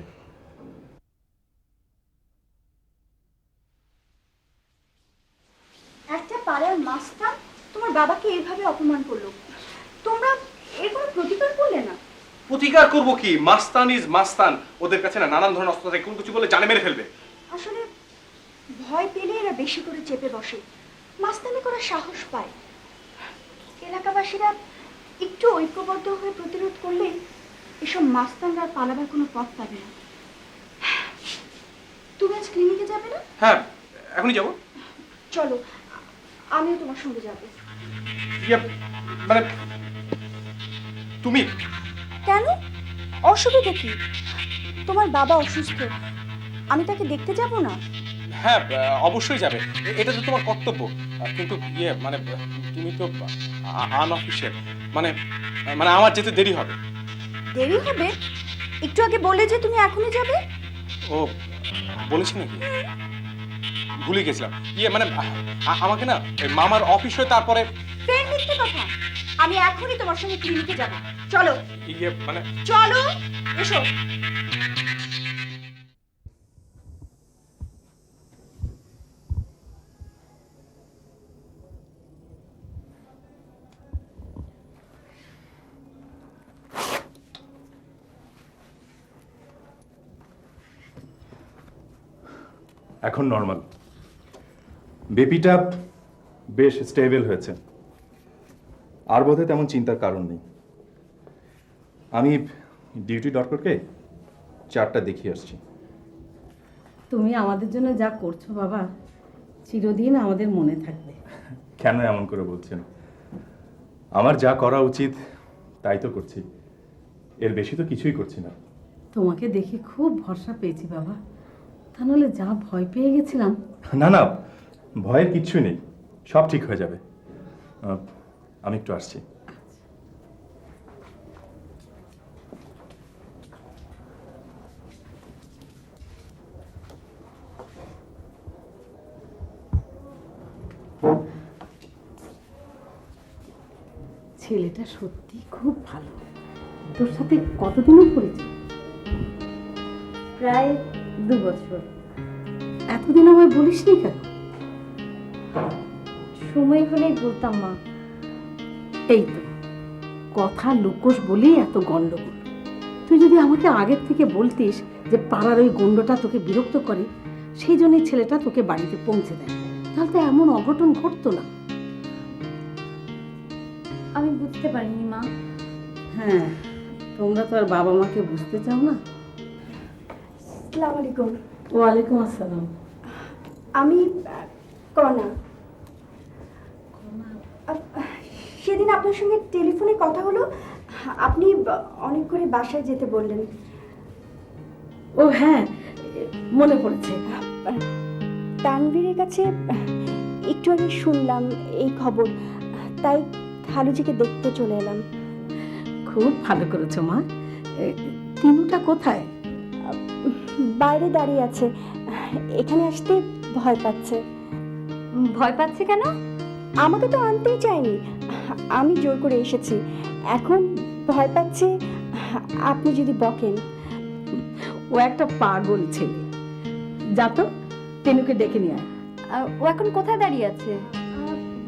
একটা পাড়ার মাস্টার তোমার বাবাকে এইভাবে অপমান করলো, তোমরা এর কোনো প্রতিকার করলে না? প্রতিকার করব কি? মাস্তান ইজ মাস্তান। ওদের কাছে না নানান ধরনের অস্ত্র থাকে, কোন কিছু বলে জানে মেরে ফেলবে। আসলে ভয় পেলে এরা বেশি করে চেপে বসে, মাস্তানি করার সাহস পায়। এলাকাবাসীরা একটু ঐক্যবদ্ধ হয়ে প্রতিরোধ করলে এসব মাস্তানরা পালাবার কোনো পথ পাবে না। তুমি আজ ক্লিনিকে যাবে না? হ্যাঁ, এখনই যাব। চলো, আমিও তোমার সঙ্গে যাবো। মানে তুমি কেন? অসুবিধা কি? তোমার বাবা অসুস্থ, আমি তাকে দেখতে যাব না? হ্যাঁ, অবশ্যই যাবে, এটা তো তোমার কর্তব্য। কিন্তু মানে তুমি তো আনঅফিশিয়াল, মানে মানে আমার যেতে দেরি হবে। দেরি হবে? একটু আগে বলে যে তুমি এখনই যাবে। ও বলেছি নাকি? ভুলে গেছিলাম। মানে আমাকে না মামার অফিস হয়ে তারপরে। ফের মিথ্যে কথা। আমি এখনই তোমার সঙ্গে ক্লিনিকে যাব। চলো। মানে চলো, এসো। এখন নর্মাল। বেবিটা বেশ স্টেবল হয়েছে, আর বোধহয় তেমন চিন্তার কারণ নেই। আমি ডিউটি ডক্টরকে 4টা দেখিয়ে আসছি। তুমি আমাদের জন্য যা করছো বাবা, চিরদিন আমাদের মনে থাকবে। কেন এমন করে বলছেন? আমার যা করা উচিত তাই তো করছি, এর বেশি তো কিছুই করছি না। তোমাকে দেখে খুব ভরসা পেয়েছি বাবা, তা নাহলে যা ভয় পেয়ে গেছিলাম। না না, ভয়ের কিচ্ছু নেই, সব ঠিক হয়ে যাবে। আমি একটু আসছি। ছেলেটা সত্যি খুব ভালো। তোর সাথে কতদিনও পড়েছে? প্রায় 2 বছর। এতদিন আমায় বলিসনি কেন? সময় হলেই বলতাম মা। এই তো কথা লুকোস বলেই এত গন্ডগোল। তুই যদি আমাকে আগের থেকে বলতিস যে পাড়ার ওই গন্ডটা তোকে বিরক্ত করে, সেই জন্যই ছেলেটা তোকে বাড়িতে পৌঁছে দেয়, তাহলে তো এমন অঘটন ঘটতো না। আমি বুঝতে পারিনি মা। হ্যাঁ, তোমরা তো আর বাবা মাকে বুঝতে চাও না। আসসালামু আলাইকুম। ওয়ালাইকুম আসসালাম। আমি কনা। সেদিন আপনার সঙ্গে টেলিফোনে কথা হলো, আপনি অনেক করে বাসায় যেতে বললেন। ও হ্যাঁ, মনে পড়েছে। তানভীরের কাছে একটু আগে শুনলাম এই খবর, তাই খালুজিকে দেখতে চলে এলাম। খুব ভালো করেছো মা। তিনুটা কোথায়? বাইরে দাঁড়িয়ে আছে, এখানে আসতে ভয় পাচ্ছে। ভয় পাচ্ছে কেন? আমাকে তো আনতেই চাইনি, আমি জোর করে এসেছি। এখন ভয় পাচ্ছে আপনি যদি বকেন। ও একটা পাগল ছেলে। যা তো, তেনুকে ডেকে নিয়ে আয়। ও এখন কোথায় দাঁড়িয়ে আছে?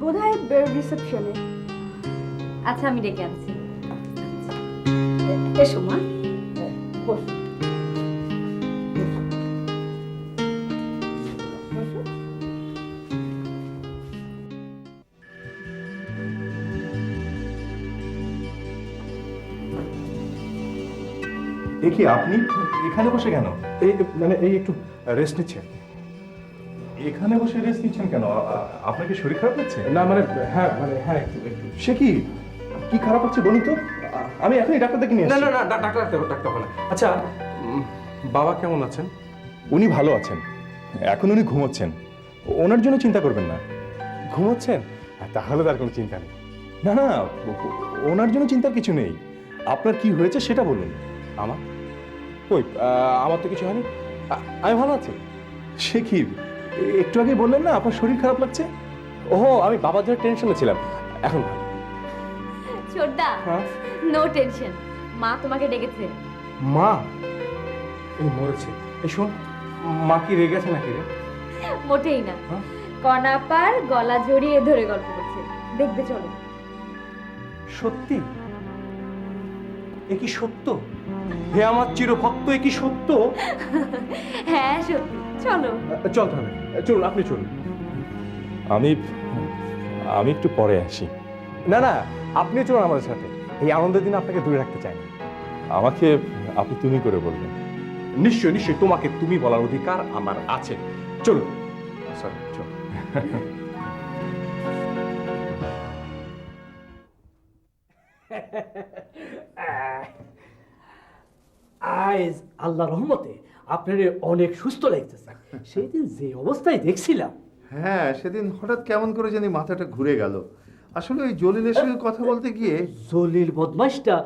বোধহয় রিসেপশনে। আচ্ছা, আমি ডেকে আনছি। এসো মা, বস। দেখি আপনি এখানে বসে কেন? এই মানে এই একটু রেস্ট নিচ্ছে। এখানে বসে রেস্ট নিচ্ছেন কেন? আপনাকে শরীর খারাপ লাগছে? না মানে হ্যাঁ একটু একটু। সে কি কি খারাপ হচ্ছে বলুন তো? আমি এখনই ডাক্তার দেখে নিয়ে আসছি। না ডাক্তার হবে না। আচ্ছা, বাবা কেমন আছেন? উনি ভালো আছেন, এখন উনি ঘুমোচ্ছেন। ওনার জন্য চিন্তা করবেন না। ঘুমোচ্ছেন? তাহলে তার কোনো চিন্তা নেই। না না, ওনার জন্য চিন্তার কিছু নেই। আপনার কি হয়েছে সেটা বলুন। আমার কই, আমার তো কিছু হয়নি, আমি ভালো আছি। সে কি, একটু আগে বললেন না আপনার শরীর খারাপ লাগছে? ওহো, আমি বাবার জন্য টেনশনে ছিলাম, এখন ভালো। ছোটদা, নো টেনশন, মা তোমাকে ডেকেছে। মা এই মরেছে? এই শোন, মা কি রেগে আছে নাকি রে? মোটেই না, কনাপার গলা জড়িয়ে ধরে গল্প করছে, দেখবে চলো। সত্যি? এ কি সত্য? হে আমার চিরভক্ত, এ কি সত্য? হ্যাঁ সত্যি, চলো। চল তাহলে, চলুন, আপনি চলুন। আমি একটু পরে আসি। না না, আপনি চলুন আমাদের সাথে, এই আনন্দের দিন আপনাকে দূরে রাখতে চাই না। আমাকে আপনি তুমি করে বলবেন। নিশ্চয়ই নিশ্চয়ই, তোমাকে তুমি বলার অধিকার আমার আছে। চলুন। সরি, চল। আজ আল্লাহ রহমতে আপনার অনেক সুস্থ লাগতেছে। সেই দিন যে অবস্থায় দেখছিলাম। হ্যাঁ, সেদিন হঠাৎ কেমন করে জানি মাথাটা ঘুরে গেল। আসলে ওই জলিলের সঙ্গে কথা বলতে গিয়ে জলিল বদমাইশটা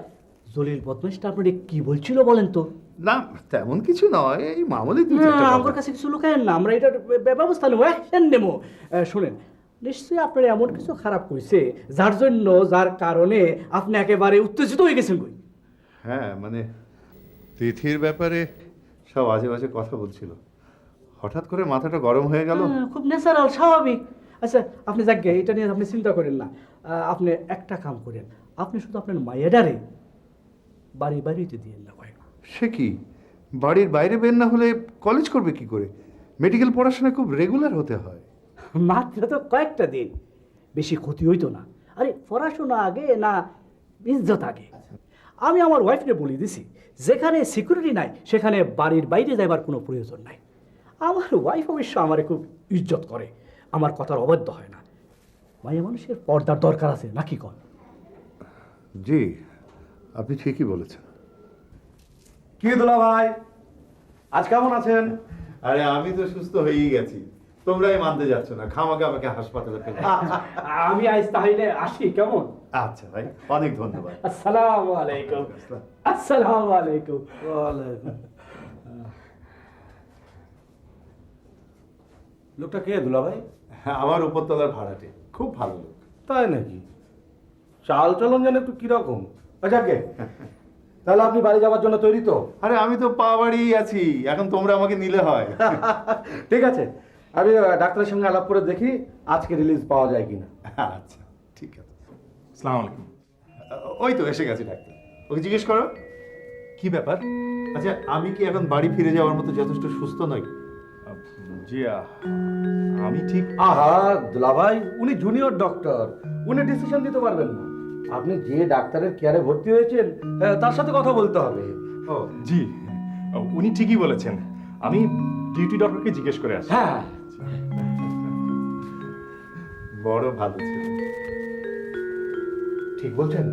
আপনার কি বলছিল বলেন তো? না, তেমন কিছু নয়, এই মামুলি দু চারটা কথা। আমার কাছে কিছু লুকায়েন না, আমরা এটার ব্যবস্থা নেবো, অ্যাকশন নেবো। শোনেন, নিশ্চয়ই আপনার এমন কিছু খারাপ করেছে যার কারণে আপনি একেবারে উত্তেজিত হয়ে গেছেন। কই? হ্যাঁ, মানে তিথির ব্যাপারে সব আজে বাজে কথা বলছিল, হঠাৎ করে মাথাটা গরম হয়ে গেল। খুব ন্যাচারাল, স্বাভাবিক। আচ্ছা, আপনি যাক গে, এটা নিয়ে আপনি চিন্তা করেন না। আপনি একটা কাম করেন, আপনি শুধু আপনার মায়েরারে বাড়িতে দিয়ে না। সে কি, বাড়ির বাইরে বের না হলে কলেজ করবে কি করে? মেডিকেল পড়াশোনা খুব রেগুলার হতে হয়। মাত্র তো কয়েকটা দিন, বেশি ক্ষতি হইতো না। আরে পড়াশোনা আগে না ইজ্জত আগে। আমি আমার ওয়াইফকে বলে দিছি, যেখানে সিকিউরিটি নাই সেখানে বাড়ির বাইরে যাইবার কোনো প্রয়োজন নাই। আমার ওয়াইফ অবশ্য আমারে খুব ইজ্জত করে, আমার কথার অবাধ্য হয় না। মায়ের মানুষের পর্দার দরকার আছে নাকি কন? জি, আপনি ঠিকই বলেছেন। কি দোলা ভাই, আজ কেমন আছেন? আরে আমি তো সুস্থ হয়েই গেছি, তোমরাই মানতে যাচ্ছ না, খামাকে আমাকে হাসপাতালে ফেলে। আমি আজ তাহলে আসি, কেমন? আচ্ছা ভাই, অনেক ধন্যবাদ। আসসালামু আলাইকুম। আসসালামু আলাইকুম। ওয়ালাইকুম। লোকটা কে দুলা ভাই? আমার উপরতলার ভাড়াটে, খুব ভালো লোক। তাই নাকি? চাল চলন যেন একটু কিরকম। আচ্ছা কে, তাহলে আপনি বাড়ি যাওয়ার জন্য তৈরি তো? আরে আমি তো পা বাড়িই আছি, এখন তোমরা আমাকে নিলে হয়। ঠিক আছে, আমি ডাক্তারের সঙ্গে আলাপ করে দেখি আজকে রিলিজ পাওয়া যায় কিনা। আচ্ছা ঠিক আছে। আসসালামু আলাইকুম। ওই তো এসে গেছে ডাক্তার, ওকে জিজ্ঞেস করো কি ব্যাপার? আচ্ছা, আমি কি এখন বাড়ি ফিরে যাওয়ার মতো যথেষ্ট সুস্থ নই? জি, আমি ঠিক। আহা দুলা ভাই, উনি জুনিয়র ডক্টর, উনি ডিসিশন দিতে পারবেন না। আপনি যে ডাক্তারের কেয়ারে ভর্তি হয়েছেন তার সাথে কথা বলতে হবে। ও জি, উনি ঠিকই বলেছেন, আমি ডিউটি ডক্টরকে জিজ্ঞেস করে আসি। হ্যাঁ, বড় ভালো ছিল। ঠিক বলছেন।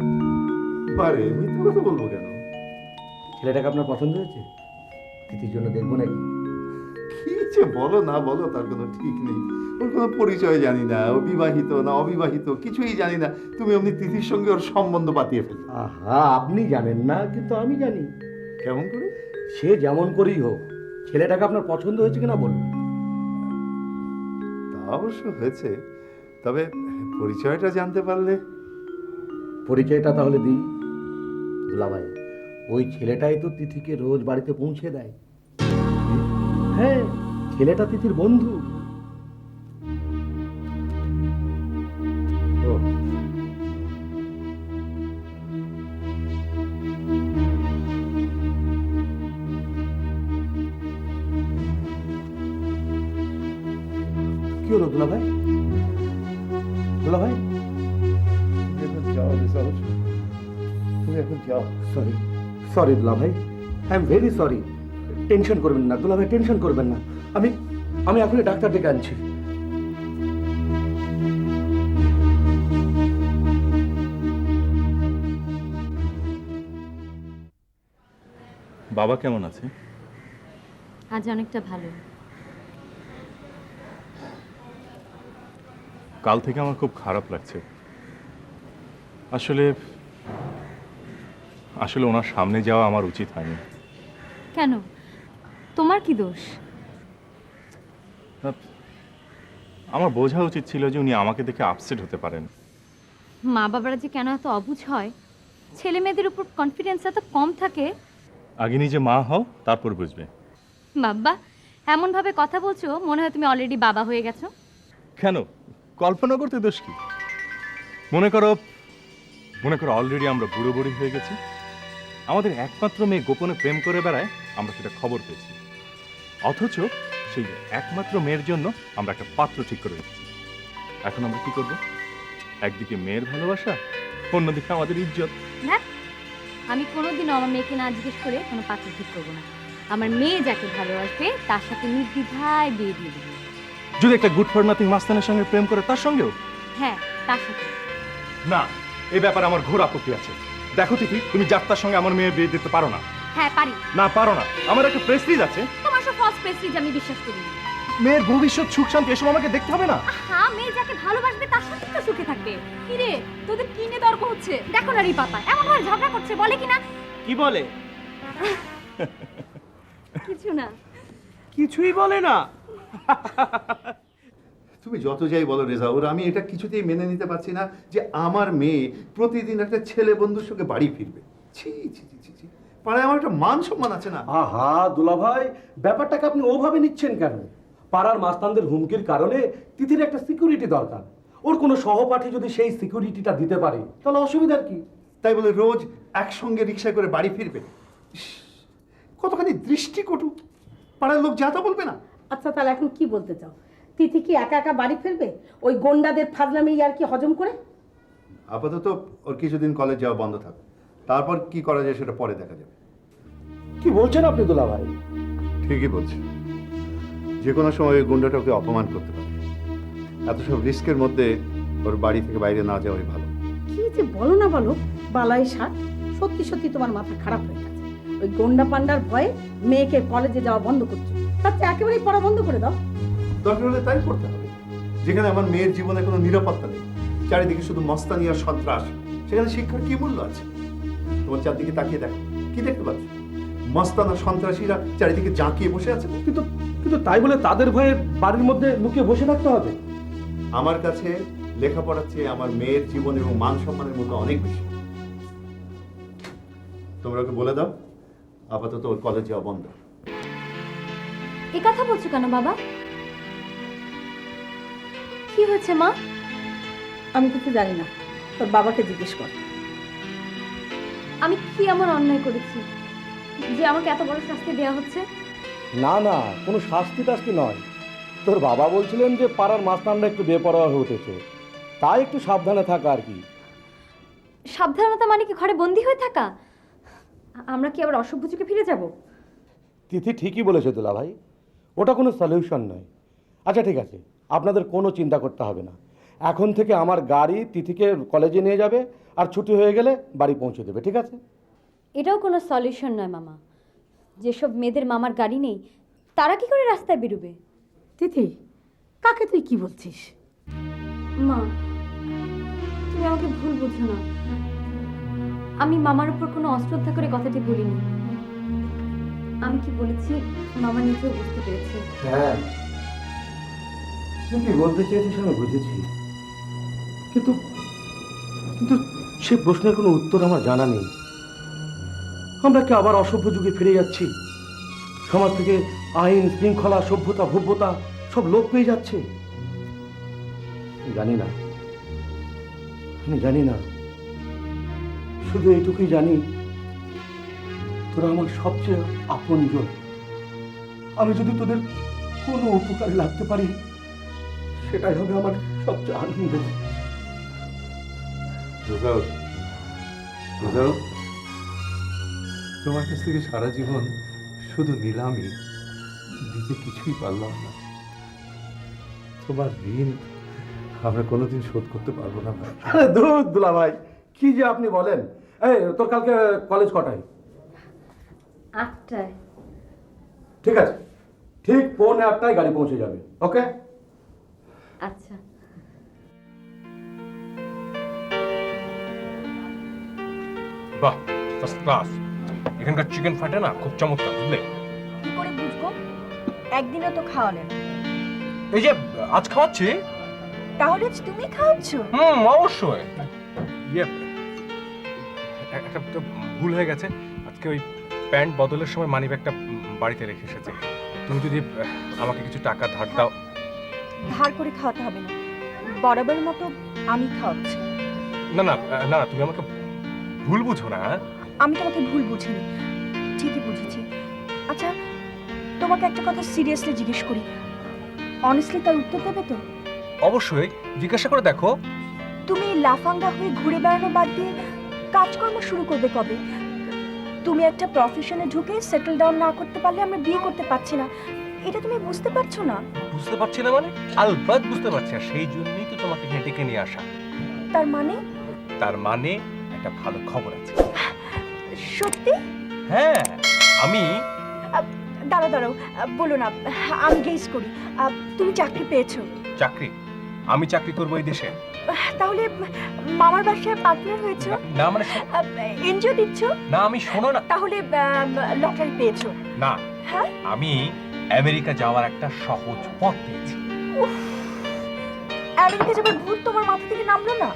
পারে, মিথ্যে কথা বলবো কেন? ছেলেটাকে আপনার পছন্দ হয়েছে? তিথির জন্য দেখবো নাকি? কি যে বলো না বলো, তার কোনো ঠিক নেই। ওর কোনো পরিচয় জানি না, ও বিবাহিত না অবিবাহিত কিছুই জানি না। তুমি অমনি তিথির সঙ্গে ওর সম্বন্ধ পাতিয়ে ফেলো। আহা, আপনি জানেন না, কিন্তু আমি জানি। কেমন করে? সে যেমন করেই হোক ছেলেটাকে আপনার পছন্দ হয়েছে কিনা বলুন। তা অবশ্য হয়েছে, তবে পরিচয়টা জানতে পারলে। পরিচয়টা তাহলে দিই। দুলাভাই, ওই ছেলেটাই তো তিথিকে রোজ বাড়িতে পৌঁছে দেয়। হ্যাঁ, ছেলেটা তিথির বন্ধু। ও, কি হলো দুলাভাই? দুলাভাই, তুমি এখন যাও রেজাউল, তুমি এখন যাও। সরি সরি দুলাভাই, I am very sorry. Tension করবেন না দুলাভাই, টেনশন করবেন না। আমি আমি এখনই ডাক্তার ডেকে আনছি। বাবা কেমন আছে? আজ অনেকটা ভালো। কাল থেকে আমার খুব খারাপ লাগছে। আসলে আসলে ওনার সামনে যাওয়া আমার উচিত হয়নি। কেন, তোমার কি দোষ? আমার বোঝা উচিত ছিল যে উনি আমাকে দেখে আপসেট হতে পারেন। মা বাবারা যে কেন এত অবুঝ হয়, ছেলে মেয়েদের উপর কনফিডেন্স এত কম থাকে। আগে নিজে মা হও, তারপর বুঝবে। বাবা, এমনভাবে কথা বলছো মনে হয় তুমি অলরেডি বাবা হয়ে গেছো। কেন, কল্পনা করতে দোষ কি? মনে করো অলরেডি আমরা বুড়ো বুড়ি হয়ে গেছি। আমাদের একমাত্র মেয়ে গোপনে প্রেম করে বেড়ায়, আমরা সেটা খবর পেয়েছি। অথচ সেই একমাত্র মেয়ের জন্য আমরা একটা পাত্র ঠিক করে রেখেছি। এখন আমরা কি করব? একদিকে মেয়ের ভালোবাসা, অন্যদিকে আমাদের ইজ্জত। না, আমি কোনোদিনও আমার মেয়েকে না জিজ্ঞেস করে কোনো পাত্র ঠিক করবো না। আমার মেয়ে যাকে ভালোবাসবে তার সাথে নির্দ্বিধায় বিয়ে দিয়ে দেবো। যদি একটা গুড ফর নাথিং মাস্তানের সঙ্গে প্রেম করে, তার সঙ্গেও? হ্যাঁ, তার সাথে। না, এই ব্যাপারে আমার ঘোর আপত্তি আছে। দেখো তিথি, তুমি যাত্রার সঙ্গে আমার মেয়ে বিয়ে দিতে পারো না। হ্যাঁ, পারি। না, পারো না। আমার একটা প্রেস্টিজ আছে। তোমার সব ফলস প্রেস্টিজ আমি বিশ্বাস করি না। মেয়ের ভবিষ্যৎ, সুখ শান্তি এসব আমাকে দেখতে হবে না? হ্যাঁ, মেয়ে যাকে ভালোবাসবে তার সাথে তো সুখে থাকবে। কি রে, তোদের কি নিয়ে তর্ক হচ্ছে? দেখো না রে পাপা, এমন ভাবে ঝগড়া করছে, বলে কিনা? কি বলে? কিছু না। কিছুই বলে না। তুমি যত যাই বলো রেজাউল, আমি এটা কিছুতেই মেনে নিতে পারছি না যে আমার মেয়ে প্রতিদিন একটা ছেলে বন্ধুর সঙ্গে বাড়ি ফিরবে। ছি ছি ছি ছি ছি, পাড়ায় আমার একটা মান সম্মান আছে না? আহা দুলাভাই, ব্যাপারটাকে আপনি ওভাবে নিচ্ছেন কেন? পাড়ার মাস্তানদের হুমকির কারণে তিথির একটা সিকিউরিটি দরকার। ওর কোনো সহপাঠী যদি সেই সিকিউরিটিটা দিতে পারে তাহলে অসুবিধার কি? তাই বলে রোজ একসঙ্গে রিক্সায় করে বাড়ি ফিরবে? ইস, কতখানি দৃষ্টিকটু! পাড়ার লোক যা তা বলবে না? আচ্ছা, তাহলে এখন কি বলতে চাও? তিথি কি একা একা বাড়ি ফিরবে ওই গন্ডাদের ফাজলামি আর কি হজম করে? আপাতত ওর কিছুদিন কলেজ যাওয়া বন্ধ থাকবে, তারপর কি করা যায় সেটা পরে দেখা যাবে। কি বলছেন আপনি দুলাভাই? ঠিকই বলছি, যে কোনো সময় ওই গুন্ডাটা ওকে অপমান করতে পারে। এত সব রিস্কের মধ্যে ওর বাড়ি থেকে বাইরে না যাওয়াই ভালো। কি যে বলো না বলো, বালাই ষাট। সত্যি সত্যি তোমার মাথা খারাপ হয়ে গেছে। ওই গন্ডা পান্ডার ভয়ে মেয়েকে কলেজে যাওয়া বন্ধ করছো, তার চেয়ে একেবারেই পড়া বন্ধ করে দাও। দরকার হলে তাই করতে হবে। যেখানে আমার মেয়ের জীবনে কোনো নিরাপত্তা নেই, চারিদিকে শুধু মস্তানি আর সন্ত্রাস, সেখানে শিক্ষার কি মূল্য আছে? তোমার চারদিকে তাকিয়ে দেখো, কি দেখতে পাচ্ছ? মস্তান আর সন্ত্রাসীরা চারিদিকে জাঁকিয়ে বসে আছে। কিন্তু কিন্তু তাই বলে তাদের ভয়ে বাড়ির মধ্যে লুকিয়ে বসে থাকতে হবে? আমার কাছে লেখাপড়ার চেয়ে আমার মেয়ের জীবন এবং মান সম্মানের মূল্য অনেক বেশি। তোমরা ওকে বলে দাও আপাতত ওর কলেজ যাওয়া বন্ধ। এ কথা বলছো কেন বাবা? কি হয়েছে মা? আমি কিছু জানি না, তোর বাবাকে জিজ্ঞেস কর। আমি কি এমন অন্যায় করেছি যে আমাকে এত বড় শাস্তি দেওয়া হচ্ছে? না না, কোনো শাস্তি টাস্তি নয়। তোর বাবা বলছিলেন যে পাড়ার মাস্তানরা একটু বেপরোয়া হয়ে উঠেছে, তাই একটু সাবধানে থাকা আর কি। সাবধানতা মানে কি ঘরে বন্দি হয়ে থাকা? আমরা কি আবার অসভ্য যুগে ফিরে যাব? তিথি ঠিকই বলেছে দুলা ভাই, ওটা কোনো সলিউশন নয়। আচ্ছা ঠিক আছে, আপনাদের কোনো চিন্তা করতে হবে না। এখন থেকে আমার গাড়ি তিথিকে কলেজে নিয়ে যাবে, আর ছুটি হয়ে গেলে বাড়ি পৌঁছে দেবে, ঠিক আছে? এটাও কোনো সলিউশন নয় মামা। যেসব মেয়েদের মামার গাড়ি নেই তারা কি করে রাস্তায় বেরোবে? তিথি, কাকে তুই কি বলছিস? মা, তুমি আমাকে ভুল বুঝো না। আমি মামার উপর কোনো অশ্রদ্ধা করে কথাটি বলিনি। আমি কি বলেছি মামা নিজেও বুঝতে পেরেছে। হ্যাঁ, তুই কি বলতে চেয়েছিস আমি বুঝেছি, কিন্তু কিন্তু সে প্রশ্নের কোনো উত্তর আমার জানা নেই। আমরা কি আবার অসভ্য যুগে ফিরে যাচ্ছি? সমাজ থেকে আইন শৃঙ্খলা সভ্যতা ভব্যতা সব লোপ পেয়ে যাচ্ছে। জানি না, আমি জানি না, শুধু এইটুকুই জানি তোরা আমার সবচেয়ে আপনজন। আমি যদি তোদের কোনো উপকারে লাগতে পারি সেটাই হবে আমার সবচেয়ে আনন্দ। তোমার কাছ থেকে সারা জীবন শুধু নিলামই, দিতে কিছুই পারলাম না। তোমার ঋণ আমরা কোনোদিন শোধ করতে পারবো না ভাই। আরে ধুর দুলা ভাই, কি যে আপনি বলেন। এই তোর কালকে কলেজ কটায়? 8টায়। ঠিক আছে, ঠিক 8:45 গাড়ি পৌঁছে যাবে। ওকে? আচ্ছা। বাহ, ফার্স্ট ক্লাস। এখানকার চিকেন ফাটে না, খুব চমৎকার, বুঝলে? কি করে বুঝবো? একদিনও তো খাওয়ালেন। এই যে আজ খাওয়াচ্ছি। তাহলে আজ তুমি খাওয়াচ্ছ? অবশ্যই। ইয়ে, একটা তো ভুল হয়ে গেছে। আজকে ওই প্যান্ট বদলের সময় মানিব্যাগটা বাড়িতে রেখে এসেছি। তুমি যদি আমাকে কিছু টাকা ধার দাও। ধার করে খাওয়াতে হবে না, বরাবর মতো আমি খাওয়াচ্ছি। না না না, তুমি আমাকে ভুল বুঝো না। আমি তোমাকে ভুল বুঝিনি, ঠিকই বুঝেছি। আচ্ছা, তোমাকে একটা কথা সিরিয়াসলি জিজ্ঞেস করি, অনেস্টলি তার উত্তর দেবে তো? অবশ্যই, জিজ্ঞাসা করে দেখো। তুমি লাফাঙ্গা হয়ে ঘুরে বেড়ানো বাদ দিয়ে কাজকর্ম শুরু করবে কবে? তুমি একটা প্রফেশনে ঢুকে সেটেল ডাউন না করতে পারলে আমরা বিয়ে করতে পারছি না, এটা তুমি বুঝতে পারছো না? বুঝতে পারছি না মানে? আলবাত বুঝতে পারছি, আর সেই জন্যই তো তোমাকে এখানে ডেকে নিয়ে আসা। তার মানে? তার মানে একটা ভালো খবর আছে। সত্যি? হ্যাঁ, আমি দাঁড়াও দাঁড়াও, বলো না, আমি গেস করি তুমি চাকরি পেয়েছো। চাকরি? আমি চাকরি করবো এই দেশে? তাহলে মামার বাসায় পার্টনার হয়েছো? না মানে এনজিও দিচ্ছ? না, আমি শোনো না। তাহলে লটারি পেয়েছো? না, হ্যাঁ, আমি আমেরিকা যাওয়ার একটা সহজ পথ পেয়েছি। আমেরিকা যাবার ভূত তোমার মাথা থেকে নামলো না?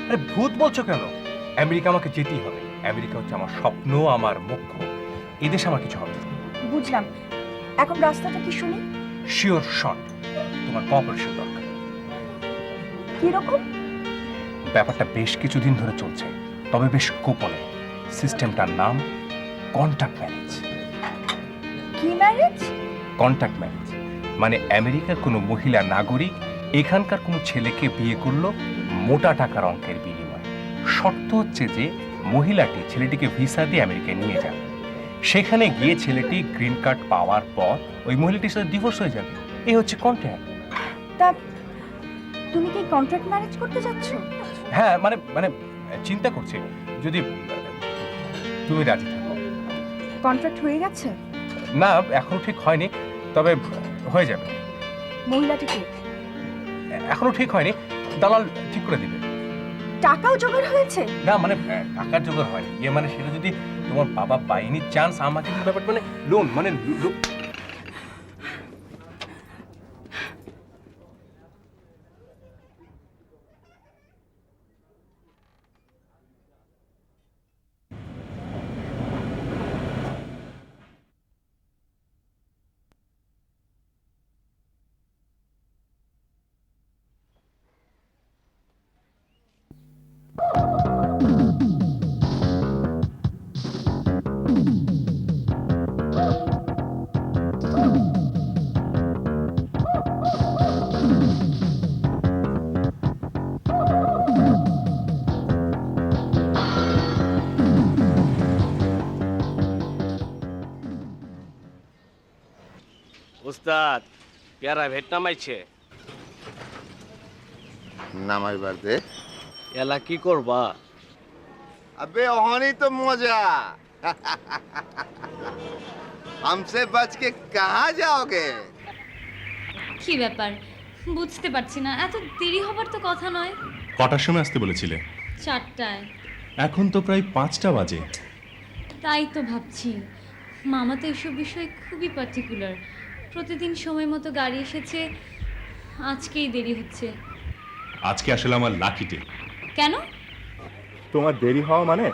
আরে ভূত বলছো কেন? আমেরিকা আমাকে যেতেই হবে। আমেরিকা হচ্ছে আমার স্বপ্ন, আমার মুখ্য। এই দেশে আমার কিছু হবে না। বুঝলাম, এখন রাস্তাটা কি শুনি? শিওর শট, তোমার কোঅপারেশন দরকার। কিরকম? ব্যাপারটা বেশ কিছুদিন ধরে চলছে, তবে বেশ গোপনে। সিস্টেমটার নাম কন্ট্যাক্ট ম্যারেজ। কি ম্যারেজ? কন্ট্যাক্ট ম্যারেজ মানে আমেরিকার কোনো মহিলা নাগরিক এখানকার কোনো ছেলেকে বিয়ে করলো মোটা টাকার অঙ্কের বিনিময়ে। শর্ত হচ্ছে যে মহিলাটি ছেলেটিকে ভিসা দিয়ে আমেরিকায় নিয়ে যাবে। সেখানে গিয়ে ছেলেটি গ্রিন কার্ড পাওয়ার পর ওই মহিলাটির সাথে ডিভোর্স হয়ে যাবে। এই হচ্ছে কন্ট্যাক্ট। তা তুমি কি কন্ট্রাক্ট ম্যারেজ করতে যাচ্ছ? হ্যাঁ, মানে মানে চিন্তা করছি যদি তুমি রাজি থাকো। কন্ট্রাক্ট হয়ে গেছে? না, এখনো ঠিক হয়নি, তবে হয়ে যাবে। মহিলাটিকে এখনো ঠিক হয়নি, দালাল ঠিক করে দিবে। টাকাও জোগাড় হয়েছে? না মানে টাকার জোগাড় হয়নি, ইয়ে মানে সেটা যদি তোমার বাবা বাই এনি চান্স আমাকে ব্যাপার মানে লোন মানে উস্তাদ পেয়ারা ভেট নামাইছে। নামাইবার দে। এলা কি করবা? अबे ओहनी तो मजा। हमसे बच के कहाँ जाओगे? কি ব্যাপার বুঝতে পারছি না, এত দেরি হবার তো কথা নয়। কটার সময় আসতে বলেছিলে? 4টায়। এখন তো প্রায় 5টা বাজে। তাই তো ভাবছি মামা তো এসব বিষয়ে খুবই পার্টিকুলার। প্রতিদিন সময় মতো গাড়ি এসেছে, আজকেই দেরি হচ্ছে। আজকে আসলে আমার লাকি ডে। কেন? তোমার দেরি হওয়া মানে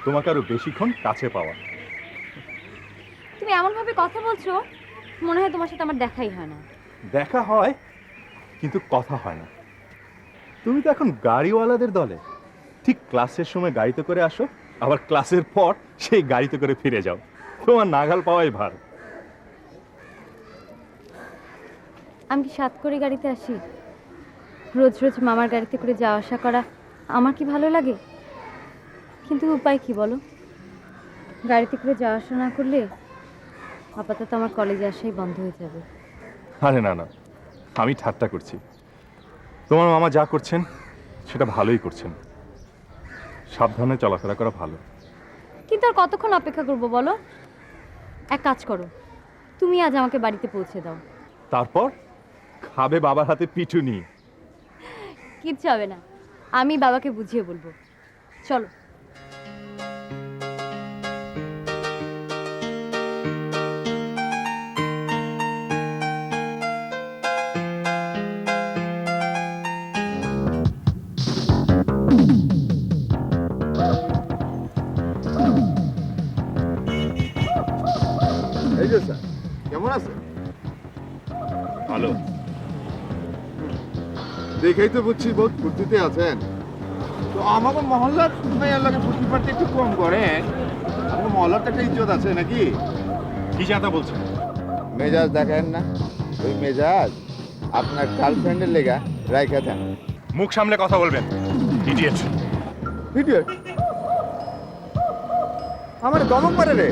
তোমাকে আরো বেশিক্ষণ কাছে পাওয়া। তুমি এমনভাবে কথা বলছো মনে হয় তোমার সাথে আমার দেখাই হয় না। দেখা হয় কিন্তু কথা হয় না। তুমি তো এখন গাড়িওয়ালাদের দলে। ঠিক ক্লাসের সময় গাড়িতে করে আসো, আবার ক্লাসের পর সেই গাড়িতে করে ফিরে যাও। তোমার নাগাল পাওয়াই ভার। আমি কি সাত করে গাড়িতে আসি? রোজ রোজ মামার গাড়িতে করে যাওয়া আসা করা আমার কি ভালো লাগে? কিন্তু উপায় কি বলো? গাড়িতে করে যাওয়া আসা না করলে আপাতত আমার কলেজে আসাই বন্ধ হয়ে যাবে। আরে না না, আমি ঠাট্টা করছি। তোমার মামা যা করছেন সেটা ভালোই করছেন। সাবধানে চলাফেরা করা ভালো। কিন্তু আর কতক্ষণ অপেক্ষা করবো বলো? এক কাজ করো, তুমি আজ আমাকে বাড়িতে পৌঁছে দাও। তারপর খাবে বাবার হাতে পিটুনি। কিচ্ছু হবে না, আমি বাবাকে বুঝিয়ে বলবো। চলো। এই যে স্যার, কেমন আছে? ভালো। দেখেই তো বুঝছি বহুত ফুর্তিতে আছেন। তো আমাকে মহল্লার মেয়ের লাগে ফুর্তি পার্টি একটু কম করেন। আমাকে মহল্লার তো একটা ইজ্জত আছে নাকি? কি জাতা বলছেন? মেজাজ দেখেন না, ওই মেজাজ আপনার গার্লফ্রেন্ডের লেগা রাইখা দেন। মুখ সামলে কথা বলবেন, ইডিয়েট। ইডিয়েট? আমার দমক মারে রে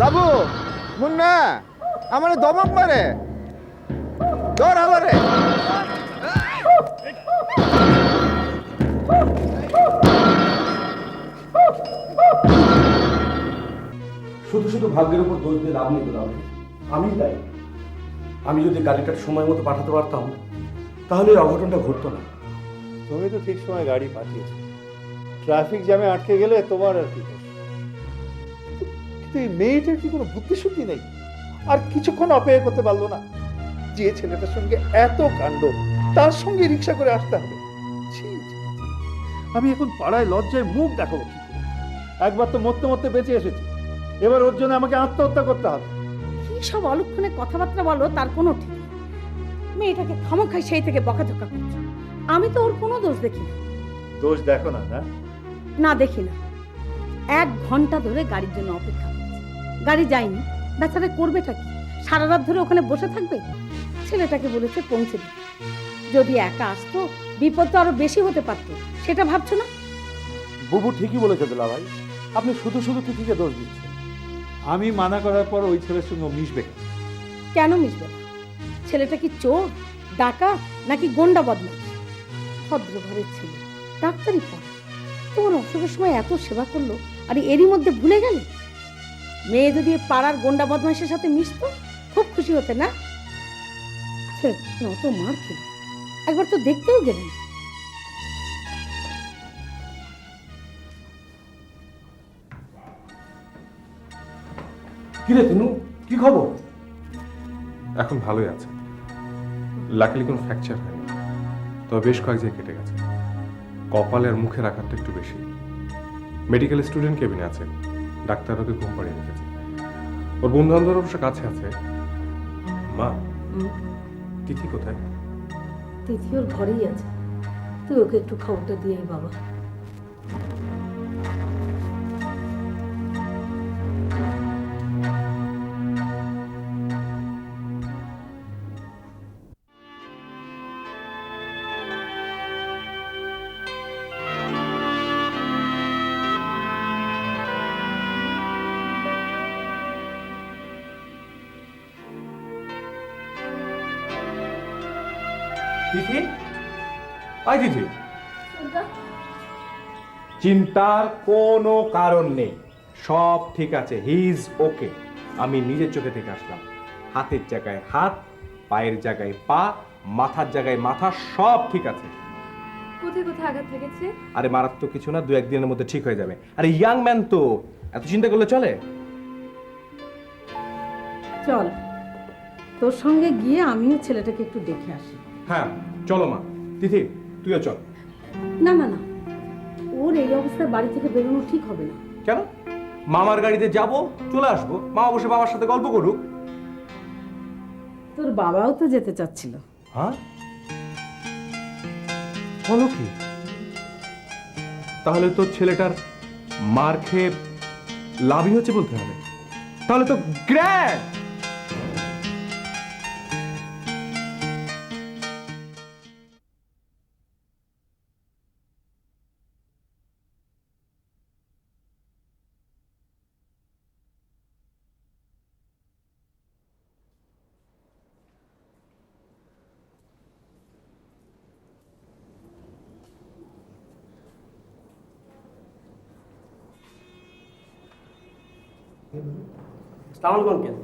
লাবু, মুন্না, আমার দমক মারে। ধর আমারে। শুধু শুধু ভাগ্যের উপর দোষ দিয়ে লাভ নেই দিলাম। আমি দায়ী। আমি যদি গাড়িটা সময় মতো পাঠাতে পারতাম তাহলে এই অঘটনটা ঘটতো না। তুমি তো ঠিক সময় গাড়ি পাঠিয়েছো। ট্রাফিক জ্যামে আটকে গেলে তোমার আর কি দোষ? কিন্তু এই মেয়েটার কি কোনো বুদ্ধি শুদ্ধি নেই? আর কিছুক্ষণ অপেক্ষা করতে পারলো না? যে ছেলেটার সঙ্গে এত কাণ্ড, তার সঙ্গে রিক্সা করে আসতে হবে? ছি, ছি, ছি। আমি এখন পাড়ায় লজ্জায় মুখ দেখাবো কি করে? একবার তো মরতে মরতে বেঁচে এসেছি, এবার ওর জন্য আমাকে আত্মহত্যা করতে হবে। কি সব অলক্ষণে কথাবার্তা বলো, তার কোনো ঠিক নেই। মেয়েটাকে খামোখাই সেই থেকে বকাঝকা করছো। আমি তো ওর কোনো দোষ দেখি না। দোষ দেখো না? না না দেখি না। 1 ঘন্টা ধরে গাড়ির জন্য অপেক্ষা করছে, গাড়ি যায়নি। বেচারা করবেটা কি? সারা রাত ধরে ওখানে বসে থাকবে? ছেলেটাকে বলেছে পৌঁছে দিতে। যদি একা আসতো বিপদ তো আরো বেশি হতে পারতো, সেটা ভাবছো না? বুবু ঠিকই বলেছে দুলা ভাই, আপনি শুধু শুধু তিথিকে দোষ দিচ্ছেন। আমি মানা করার পর ওই ছেলের সঙ্গে মিশবে কেন? কেন মিশবে না? ছেলেটা কি চোর, ডাকাত, নাকি গোন্ডা বদমাশ? ভদ্র ঘরের ছেলে, ডাক্তারি পড়ে। তোমার অসুখের সময় এত সেবা করলো, আর এরই মধ্যে ভুলে গেলে? মেয়ে যদি এ পাড়ার গোন্ডা বদমাশের সাথে মিশতো খুব খুশি হতে না? অত মার খেল, একবার তো দেখতেও গেলেন। কিরে তিনু, কি খবর? এখন ভালোই আছে। লাকিলি কোনো ফ্র্যাকচার হয়নি, তবে বেশ কয়েক জায়গায় কেটে গেছে। কপালে আর মুখের আঘাতটা একটু বেশি। মেডিকেল স্টুডেন্ট কেবিনে আছে, ডাক্তার ওকে ঘুম পাড়িয়ে রেখেছে। ওর বন্ধু বান্ধব অবশ্য কাছে আছে। মা, তিথি কোথায়? তিথি ওর ঘরেই আছে, তুই ওকে একটু খবরটা দিয়ে আয় বাবা। তিথি, আয় তিথি। চিন্তার কোনো কারণ নেই, সব ঠিক আছে। He is okay. আমি নিজের চোখে থেকে আসলাম। হাতের জায়গায় হাত, পায়ের জায়গায় পা, মাথার জায়গায় মাথা, সব ঠিক আছে। কোথায় কোথায় আঘাত লেগেছে? আরে মারাত্মক কিছু না, 2-1 দিনের মধ্যে ঠিক হয়ে যাবে। আরে ইয়াং ম্যান তো, এত চিন্তা করলে চলে? চল, তোর সঙ্গে গিয়ে আমিও ছেলেটাকে একটু দেখে আসি। হ্যাঁ চলো মা। তিথি তুইও চল। না না না, ওর এই অবস্থায় বাড়ি থেকে বেরোনো ঠিক হবে না। কেন? মামার গাড়িতে যাব, চলে আসবো, মামা বসে বাবার সাথে গল্প করুক। তোর বাবাও তো যেতে চাচ্ছিল। হ্যাঁ বলো কি? তাহলে তো ছেলেটার মার খেয়ে লাভই হচ্ছে বলতে হবে। তাহলে তো গ্র্যান্ড। আসসালামু আলাইকুম আঙ্কেল।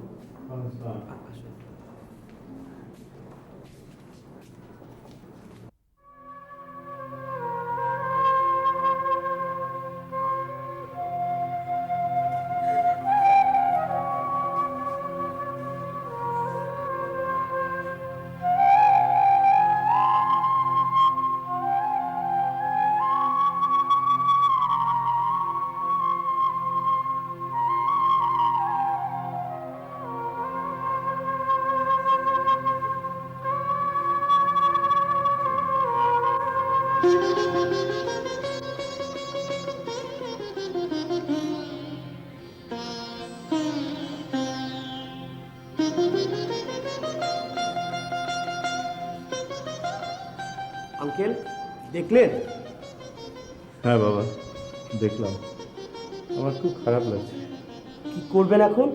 আঙ্কেল দেখলেন? হ্যাঁ বাবা, দেখলাম। আমার খুব খারাপ লাগছে। কি করবেন এখন?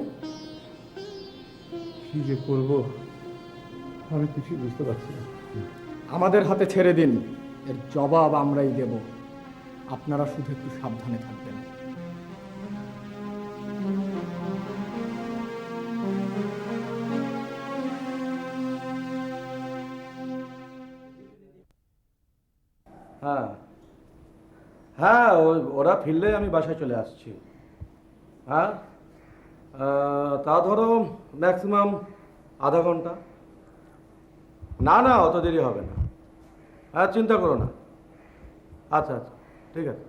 কি যে করবো আমি কিছুই বুঝতে পারছি না। আমাদের হাতে ছেড়ে দিন, এর জবাব আমরাই দেব। আপনারা শুধু একটু সাবধানে থাকবেন। হ্যাঁ হ্যাঁ, ওরা ফিরলে আমি বাসায় চলে আসছি। হ্যাঁ তা ধরো ম্যাক্সিমাম আধা ঘন্টা। না না, অত দেরি হবে না। হ্যাঁ চিন্তা করো না। আচ্ছা আচ্ছা ঠিক আছে।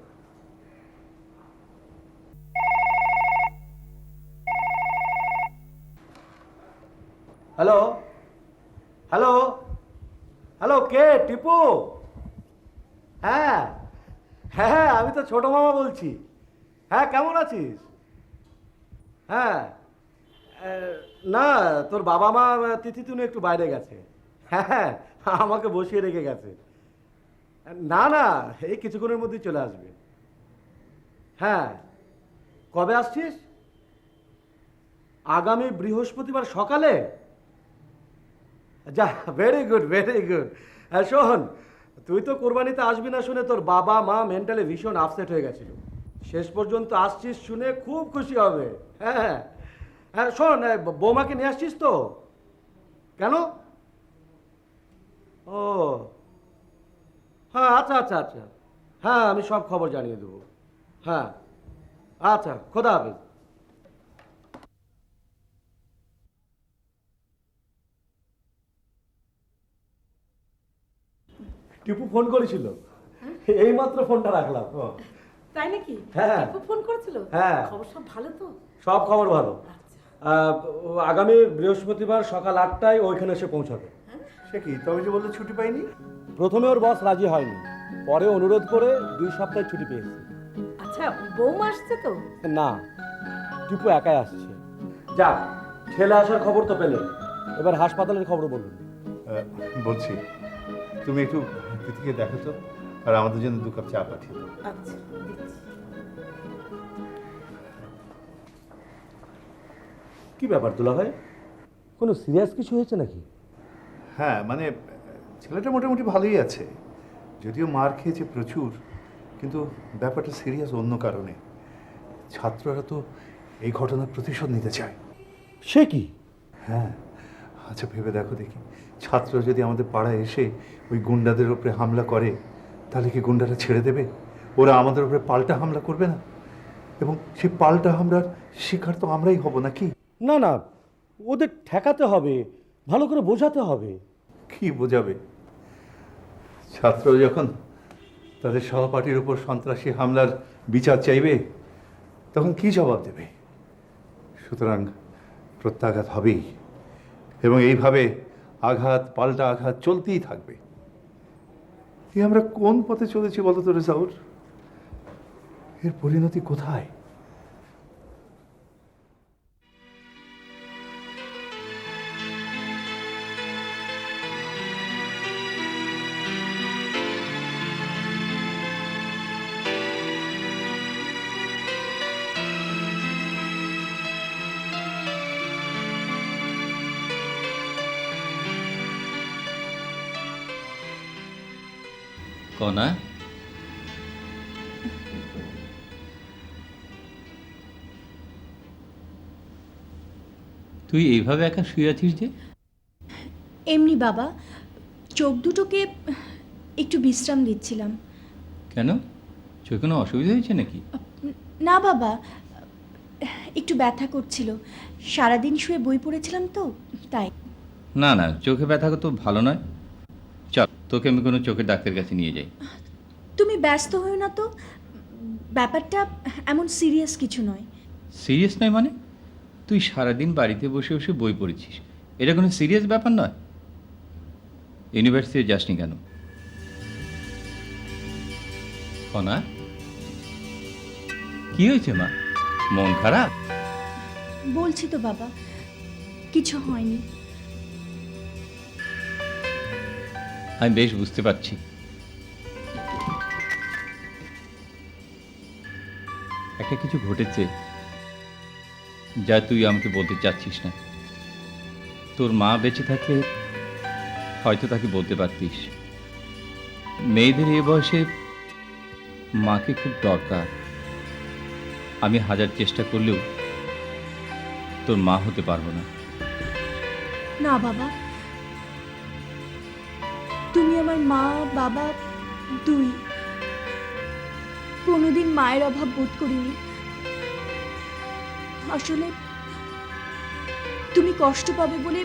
হ্যালো হ্যালো হ্যালো, কে? টিপু? হ্যাঁ হ্যাঁ, আমি তো ছোট মামা বলছি। হ্যাঁ কেমন আছিস? হ্যাঁ না, তোর বাবা মা তিথি তুনু একটু বাইরে গেছে। হ্যাঁ আমাকে বসিয়ে রেখে গেছে। না না, এই কিছুক্ষণের মধ্যেই চলে আসবে। হ্যাঁ কবে আসছিস? আগামী বৃহস্পতিবার সকালে? যা, ভেরি গুড ভেরি গুড। হ্যাঁ শোন, তুই তো কোরবানিতে আসবি না শুনে তোর বাবা মা মেন্টালি ভীষণ আপসেট হয়ে গেছিল। শেষ পর্যন্ত আসছিস শুনে খুব খুশি হবে। হ্যাঁ হ্যাঁ শোন, বৌমাকে নিয়ে আসছিস তো? কেন? ও হ্যাঁ আচ্ছা আচ্ছা আচ্ছা, হ্যাঁ আমি সব খবর জানিয়ে দেবো। হ্যাঁ আচ্ছা, খোদা হাফেজ। টিপু ফোন করেছিল, এইমাত্র ফোনটা রাখলাম। তাই নাকি? হ্যাঁ। টিপু ফোন করেছিল? হ্যাঁ। খবর সব ভালো তো? সব খবর ভালো। আগামী বৃহস্পতিবার সকাল 8টায় ওইখানে এসে পৌঁছাবে। সে কি, তবে যে বললো ছুটি পাইনি? প্রথমে ওর বস রাজি হয়নি, পরে অনুরোধ করে 2 সপ্তাহ ছুটি পেয়েছে। আচ্ছা, বৌমা আসছে তো? না, টিপু একাই আসছে। যা, ছেলে আসার খবর তো পেলে, এবার হাসপাতালের খবর বলুন। বলছি, তুমি একটু তিথিকে দেখো তো, আর আমাদের জন্য 2 কাপ চা পাঠিয়ে দাও। আচ্ছা দিচ্ছি। কি ব্যাপার দুলা ভাই, কোনো সিরিয়াস কিছু হয়েছে নাকি? হ্যাঁ মানে ছেলেটা মোটামুটি ভালোই আছে, যদিও মার খেয়েছে প্রচুর, কিন্তু ব্যাপারটা সিরিয়াস অন্য কারণে। ছাত্ররা তো এই ঘটনার প্রতিশোধ নিতে চায়। সে কি? হ্যাঁ, আচ্ছা ভেবে দেখো দেখি, ছাত্ররা যদি আমাদের পাড়ায় এসে ওই গুন্ডাদের উপরে হামলা করে, তাহলে কি গুন্ডারা ছেড়ে দেবে? ওরা আমাদের উপরে পাল্টা হামলা করবে না? এবং সেই পাল্টা হামলার শিকার তো আমরাই হব নাকি? না না, ওদের ঠেকাতে হবে, ভালো করে বোঝাতে হবে। কি বোঝাবে? ছাত্র যখন তাদের সহপাঠীর উপর সন্ত্রাসী হামলার বিচার চাইবে তখন কি জবাব দেবে? সুতরাং প্রত্যাঘাত হবেই, এবং এইভাবে আঘাত পাল্টা আঘাত চলতেই থাকবে। আমরা কোন পথে চলেছি বলতো রেজাউর? এর পরিণতি কোথায়? কনা, তুই এইভাবে একা শুয়ে আছিস যে? এমনি বাবা, চোখ দুটোকে একটু বিশ্রাম দিচ্ছিলাম। কেন, চোখে কোনো অসুবিধা হয়েছে নাকি? না বাবা, একটু ব্যথা করছিল, সারাদিন শুয়ে বই পড়েছিলাম তো তাই। না না, চোখে ব্যথা তো ভালো নয়। চল, তোকে আমি কোনো চোখের ডাক্তারের কাছে নিয়ে যাই। তুমি ব্যস্ত হও না তো, ব্যাপারটা এমন সিরিয়াস কিছু নয়। সিরিয়াস নয় মানে? তুই সারাদিন বাড়িতে বসে বসে বই পড়েছিস, এটা কোনো সিরিয়াস ব্যাপার নয়। ইউনিভার্সিটি যাসনি কেন? কনা, কি হয়েছে মা? মন খারাপ? বলছি তো বাবা, কিছু হয়নি। আমি বেশ বুঝতে পারছি। একটা কিছু ঘটেছে যা তুই আমাকে বলতে চাচ্ছিস না। তোর মা বেঁচে থাকলে হয়তো তাকে বলতে পারতিস। মেয়েদের এ বয়সে মাকে খুব দরকার। আমি হাজার চেষ্টা করলেও তোর মা হতে পারবো না। না বাবা, তুমি আমার মা বাবা দুই। কোনোদিন মায়ের অভাব বোধ করিনি। আসলে তুমি কষ্ট পাবে বলে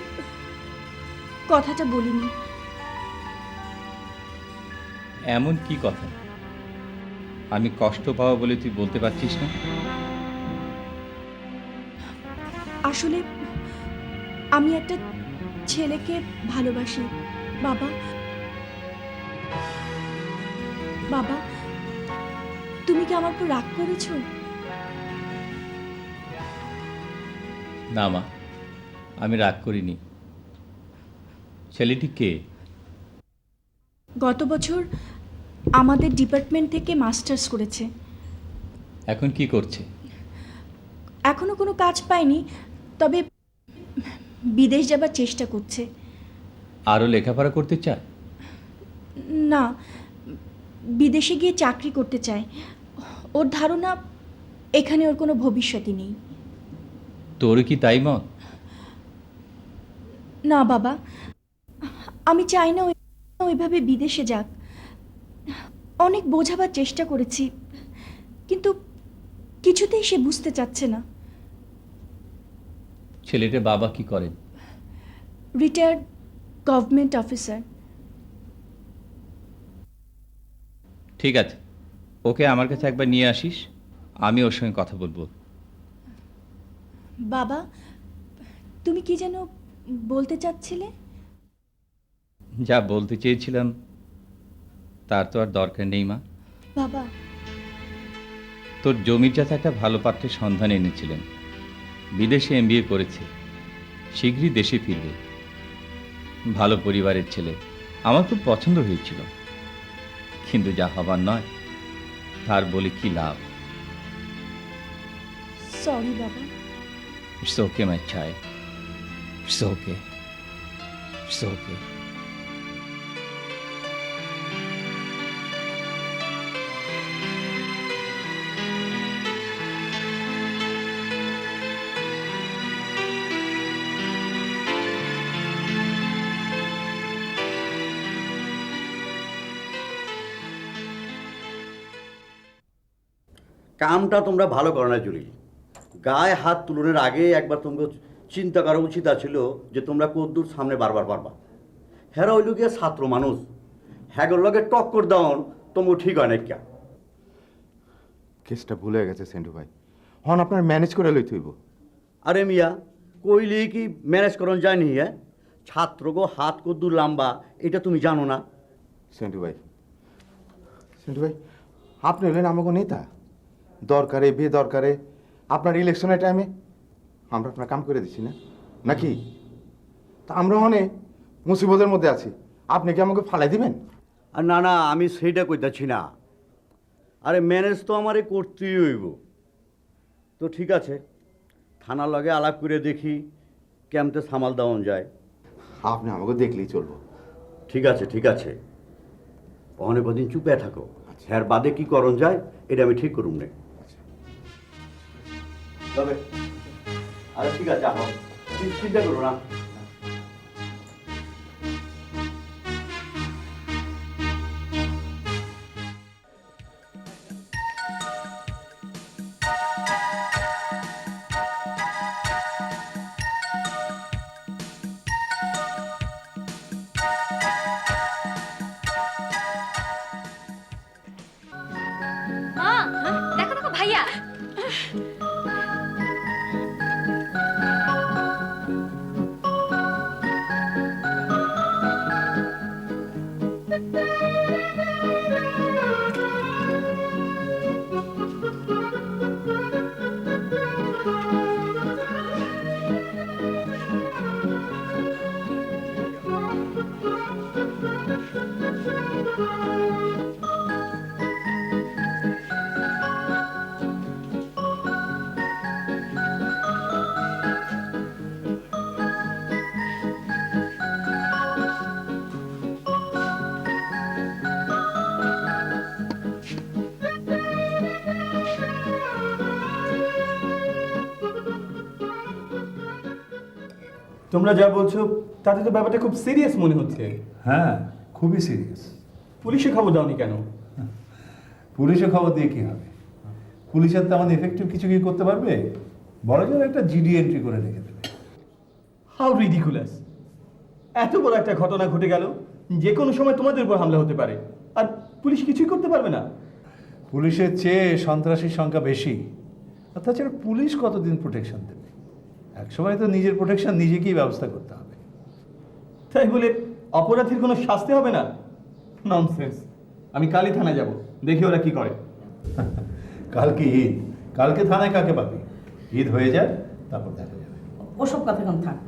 কথাটা বলিনি। এমন কি কথা আমি কষ্ট পাওয়া বলে তুই বলতে পারছিস না? আসলে আমি একটা ছেলেকে ভালোবাসি বাবা। বাবা, তুমি কি আমার উপর রাগ করেছো? না মা, আমি রাগ করিনি। ছেলেটি কে? গত বছর আমাদের ডিপার্টমেন্ট থেকে মাস্টার্স করেছে। এখন কি করছে? এখনো কোনো কাজ পায়নি, তবে বিদেশ যাবার চেষ্টা করছে। আরও লেখাপড়া করতে চায়? না, বিদেশে গিয়ে চাকরি করতে চায়। ওর ধারণা এখানে ওর কোনো ভবিষ্যৎই নেই। তোর কি তাই মত? না বাবা, আমি চাই না ওইভাবে বিদেশে যাক। অনেক বোঝাবার চেষ্টা করেছি, কিন্তু কিছুতেই সে বুঝতে চাচ্ছে না। ছেলেটার বাবা কি করেন? Retired government officer. ঠিক আছে, ওকে আমার কাছে একবার নিয়ে আসিস, আমি ওর সঙ্গে কথা বলবো। বাবা, তুমি কি যেন বলতে চাচ্ছিলে? যা বলতে চেয়েছিলাম তার তো আর দরকার নেই মা। বাবা, তোর জমির চাচা একটা ভালো পাত্রের সন্ধান এনেছিলেন। বিদেশে MBA করেছে, শীঘ্রই দেশে ফিরবে। ভালো পরিবারের ছেলে, আমার খুব পছন্দ হয়েছিল। কিন্তু যা হবার নয় তার বলে কি লাভ। সরি বাবা। It's okay, my child. It's okay. It's okay. কামটা তোমরা ভালো করো না জুলি। গায়ে হাত তুলনের আগে একবার তোমাকে চিন্তা করা উচিত ছিল যে তোমরা কদ্দূর সামনে বারবার পারবা। হেরা হইল গিয়া ছাত্র মানুষ, হ্যাগর লগে টক্কর দেওয়ান তোমার ঠিক হয় না কিয়া। কেসটা ভুলে গেছে সেন্টু ভাই, হন আপনার ম্যানেজ করে লইতে হইব। আরে মিয়া কইলে কি ম্যানেজ করন যায়নি? হ্যাঁ, ছাত্র গো হাত কদ্দূর লম্বা এটা তুমি জানো না? সেন্টু ভাই, সেন্টু ভাই, আপনি হলেন আমাকে নেতা, দরকারে বেদরকারে আপনার ইলেকশনের টাইমে আমরা আপনার কাম করে দিচ্ছি না নাকি? তা আমরা অনেক মুসিবতের মধ্যে আছি, আপনি কি আমাকে ফালাই দিবেন? আর না না, আমি সেইটা কইতাছি না। আরে ম্যানেজ তো আমারে করতেই হইব। তো ঠিক আছে, থানার লগে আলাপ করে দেখি কেমতে সামাল দেওয়ান যায়। আপনি আমাকে দেখলেই চলবো। ঠিক আছে ঠিক আছে, অনেক কদিন চুপে থাকো, হ্যার বাদে কি করণ যায় এটা আমি ঠিক করুম নে। তবে আরে ঠিক আছে, আহ চিন্তা করো না। মা, দেখো দেখো ভাইয়া। তোমরা যা বলছো তাতে তো ব্যাপারটা খুব সিরিয়াস মনে হচ্ছে। হ্যাঁ, খুবই সিরিয়াস। পুলিশে খবর দাওনি কেন? পুলিশে খবর দিয়ে কি হবে? পুলিশের তেমন এফেক্টিভ কিছু কি করতে পারবে? বড় জোর একটা জিডি এন্ট্রি করে রেখে দেবে। How ridiculous! এত বড় একটা ঘটনা ঘটে গেল, যে কোনো সময় তোমাদের উপর হামলা হতে পারে, আর পুলিশ কিছুই করতে পারবে না। পুলিশের চেয়ে সন্ত্রাসীর সংখ্যা বেশি, আর তাছাড়া পুলিশ কতদিন প্রোটেকশন দেবে? একসময় তো নিজের প্রোটেকশন নিজেকেই ব্যবস্থা করতে হবে। তাই বলে অপরাধীর কোনো শাস্তি হবে না? ননসেন্স। আমি কালই থানায় যাব, দেখি ওরা কি করে। কালকে ঈদ, কালকে থানায় কাকে পাবি? ঈদ হয়ে যায়, তারপর দেখা যাবে। ওসব কথা কেন থাক,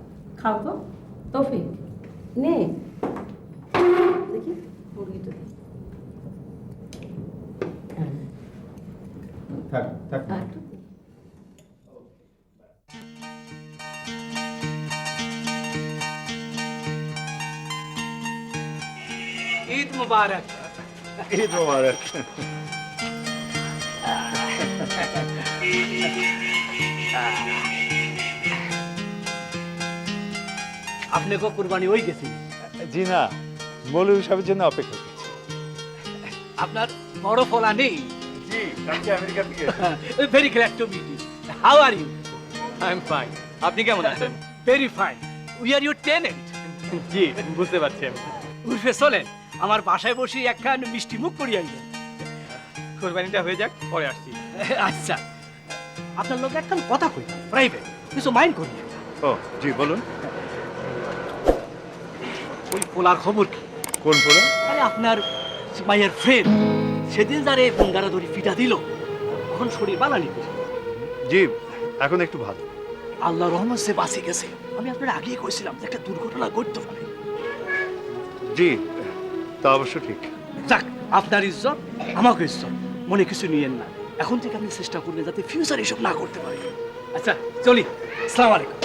খাও তো। তৌফিক নে দেখি মুরগিটা দে। থাক থাক। ঈদ মুবারক। ঈদ মুবারক। আপনি কো কুরবানি হয়ে গেছি? জি না, মৌলভী সাহেবের জন্য অপেক্ষা করছি। আপনার বড় ফলা নেই? জি, কালকে আমেরিকা থেকে। Very glad to meet you. How are you? I am fine. আপনি কেমন আছেন? Very fine. We are your tenant. জি, বুঝতে পারছি আমি। উর্ফে চলেন, আমার বাসায় বসে একখান মিষ্টি মুখ করিয়া আইলেন। কোরবানিটা হয়ে যাক, পরে আসছি। আচ্ছা, আপনার লোক একখান কথা কই, প্রাইভেট, কিছু মাইন্ড করি। ও জি, বলুন। ওই পোলার খবর কি? কোন পোলা? আরে আপনার মায়ের ফ্রেন্ড, সেদিন যারে বঙ্গারা ধরি পিঠা দিল, এখন শরীর বানানি। জি, এখন একটু ভালো। আল্লাহ রহমত সে বাঁচে গেছে। আমি আপনার আগেই কইছিলাম যে একটা দুর্ঘটনা ঘটতে পারে। জি, তা অবশ্য ঠিক। যাক, আপনার ইজ্জত আমাকে ইজ্জত, মনে কিছু নিয়েন না। এখন থেকে আপনি চেষ্টা করবেন যাতে ফিউচার এসব না করতে পারে। আচ্ছা চলি, আসসালামু আলাইকুম।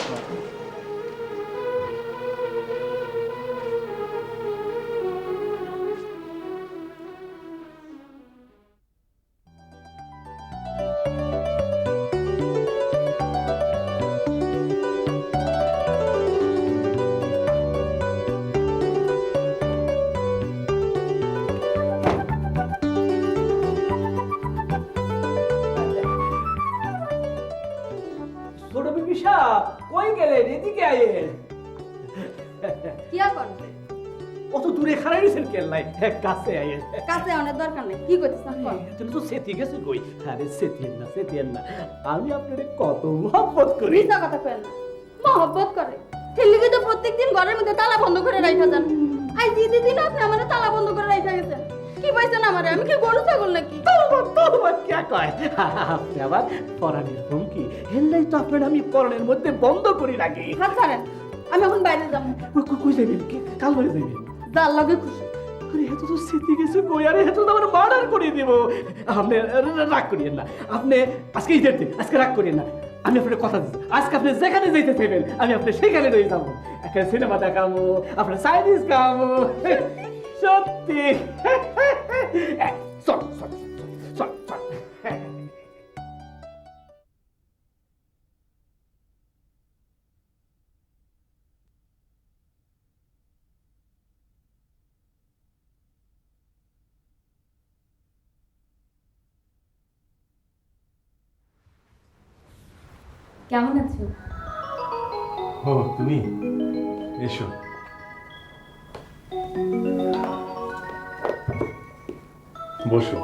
ছোট বিবি সাহেব কই গেলেন? এদিকে আইয়েন। কি আর করবে? অত দূরে খাড়াই রয়েছেন কেন লাই? কাছে আইয়েন। কাছে অনেক দরকার নেই। কি করতেছ কর? তুমি তো সেতি গেছো কই? আরে সেতিয়েন না। আমি আপনারে কত মহব্বত করি। মিথ্যা কথা কইেন না। মহব্বত করে। এর লিগে তো প্রত্যেকদিন ঘরের মধ্যে তালা বন্ধ করে রাখা যান। আজ দিন আপনি আমারে তালা বন্ধ করে রাখা গেছেন। কি পাইছেন আমারে? আমি কি গরু ছাগল নাকি? তোমার কে কয়? আপনি আবার পরাণের হুমকি। হেললাই তো আপনার আমি পরাণের মধ্যে বন্ধ করি রাখি। হাত ছাড়েন। আমি এখন বাইরে যাব। কই যাবেন? কাল বাড়ি যাবেন? যার লগে খুশি। আরে এত তো সেতি গেছে কই? আরে এত তো আমার মার্ডার করে দিব। আপনি রাগ করিয়েন না। আপনি আজকে ঈদের দিন, আজকে রাগ করিয়েন না। আমি আপনার কথা দিচ্ছি, আজকে আপনি যেখানে যেতে চাইবেন আমি আপনি সেখানে রয়ে যাবো। একটা সিনেমা দেখাবো, আপনার চাইনিজ খাবো। সত্যি চল চল চল চল। কেমন আছো? ও তুমি এসো। বসো।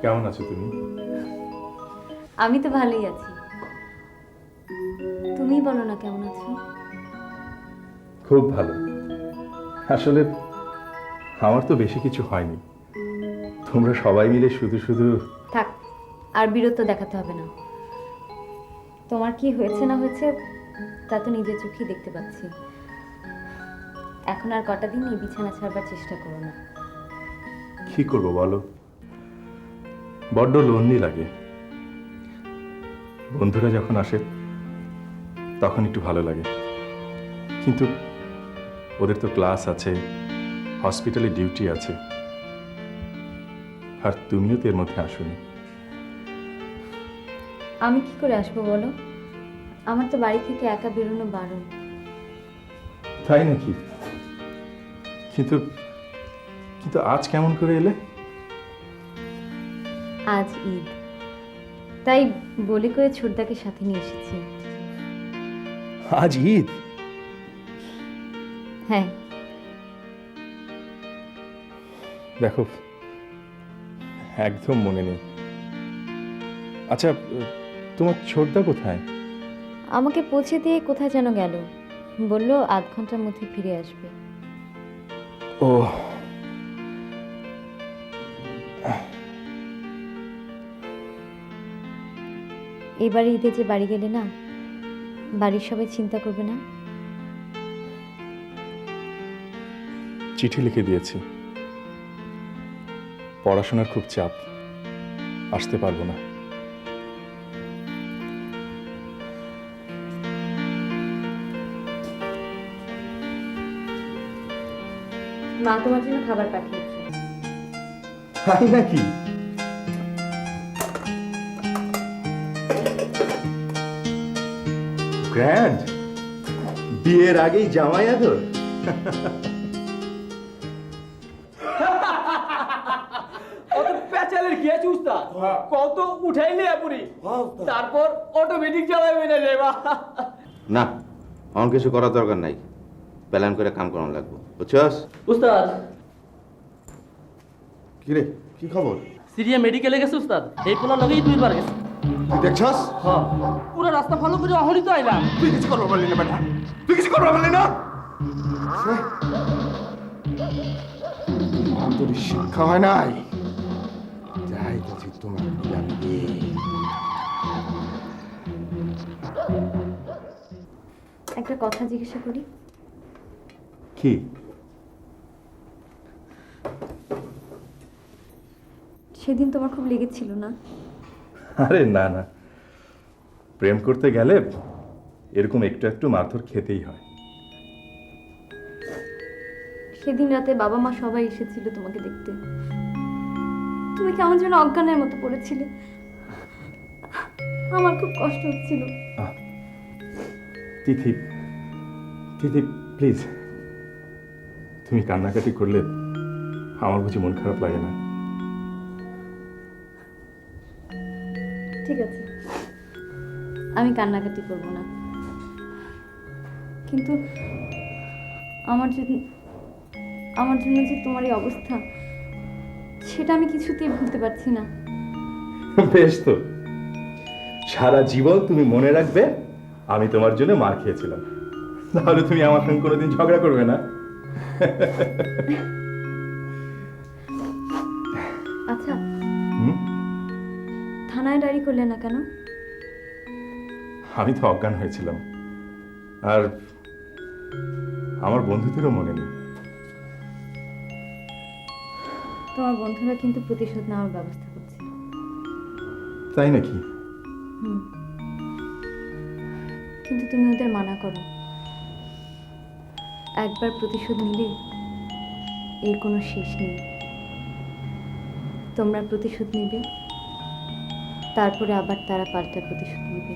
কেমন আছো তুমি? আমি তো ভালোই আছি। তুমি বলো না কেমন আছো? খুব ভালো। আসলে আমার তো বেশি কিছু হয়নি, তোমরা সবাই মিলে শুধু শুধু। থাক, আর বিরক্ত দেখাতে হবে না। তোমার কি হয়েছে না হয়েছে তা তো নিজের চোখেই দেখতে পাচ্ছি। এখন আর কটা দিন এই বিছানা ছাড়বার চেষ্টা করো না। কি করবো বলো, বড্ড লোনলি লাগে। বন্ধুরা যখন আসে তখন একটু ভালো লাগে, কিন্তু ওদের তো ক্লাস আছে, হসপিটালে ডিউটি আছে, আর তুমিও তো এর মধ্যে আসোনি। আমি কি করে আসবো বলো? আমার তো বাড়ি থেকে একা বেরোনো বারণ। তাই নাকি? কিন্তু কিন্তু আজ কেমন করে এলে? আজ ঈদ, তাই বলে করে ছোটদাকে সাথে নিয়ে এসেছি। আজ ঈদ? হ্যাঁ। দেখো, একদম মনে নেই। আচ্ছা, তোমার ছোটদা কোথায়? আমাকে পৌঁছে দিয়ে কোথায় যেন গেল, বলল আধ ঘন্টার মধ্যে ফিরে আসবে। ও, এবার ঈদে যে বাড়ি গেলে না, বাড়ির সবাই চিন্তা করবে না? চিঠি লিখে দিয়েছি, পড়াশোনার খুব চাপ, আসতে পারবো না। মা তোমার জন্য খাবার পাঠিয়েছে। তাই নাকি? গ্র্যান্ড, বিয়ের আগেই জামাই আদর। কত প্যাচালের গিয়েছি উস্তাদ, কত উঠাইলে পুরি, তারপর অটোমেটিক চালাবে না যাইবা। না, আমার কিছু করার দরকার নাই, প্ল্যান করে কাম করানো লাগবে, বুঝছস? উস্তাদ, কি রে, কি খবর? সিরিয়া মেডিকেলে গেছে উস্তাদ, এই পোলার লগেই দুইবার গেছে। তুই দেখছস? হ্যাঁ, পুরো রাস্তা ফলো করে অহনি তো আইলাম। তুই কিছু করবা পারলি না বেটা, তুই কিছু করবা পারলি না? তোর শিক্ষা হয় নাই, যাই বলছি তোমার জানবি। একটা কথা জিজ্ঞাসা করি? কি? সেদিন তোমার খুব লেগেছিল না? আরে না না, প্রেম করতে গেলে এরকম একটু একটু মারধর খেতেই হয়। সেদিন রাতে বাবা মা সবাই এসেছিল তোমাকে দেখতে, তুমি কেমন যেন অজ্ঞানের মতো পড়েছিলে, আমার খুব কষ্ট হচ্ছিল। তিথি, তিথি প্লিজ, তুমি কান্নাকাটি করলে আমার বুঝি মন খারাপ লাগে না? ঠিক আছে, আমি কান্নাকাটি করব না, কিন্তু আমার জন্য যে তোমার এই অবস্থা, সেটা আমি কিছুতেই ভুলতে পারছি না। বেশ তো, সারা জীবন তুমি মনে রাখবে আমি তোমার জন্য মার খেয়েছিলাম, তাহলে তুমি আমার সঙ্গে কোনোদিন ঝগড়া করবে না। আচ্ছা, থানায় ডায়েরি করলে না কেন? আমি তো অজ্ঞান হয়েছিলাম, আর আমার বন্ধুদেরও মনে নেই। তোমার বন্ধুরা কিন্তু প্রতিশোধ নেওয়ার ব্যবস্থা করছে। তাই নাকি? কিন্তু তুমি ওদের মানা করো, একবার প্রতিশোধ নিলে এর কোনো শেষ নেই। তোমরা প্রতিশোধ নিবে, তারপরে আবার তারা পাল্টা প্রতিশোধ নেবে,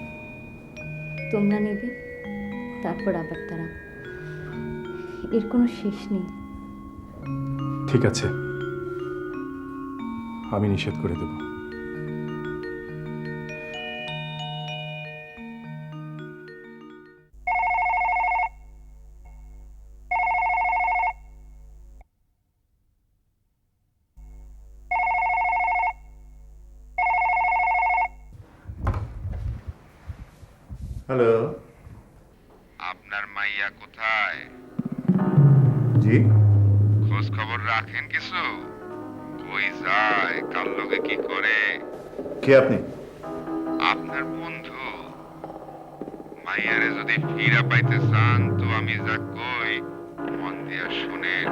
তোমরা নেবে, তারপর আবার তারা, এর কোনো শেষ নেই। ঠিক আছে, আমি নিষেধ করে দেব। হ্যালো, আপনার মাইয়া কোথায়? জি, খোঁজ খবর রাখেন কিছু? কই যায়, কার লগে কি করে? কে আপনি? আপনার বন্ধু। মাইয়ারে যদি ফিরা পাইতে চান তো আমি যা কই মন দিয়া শুনেন।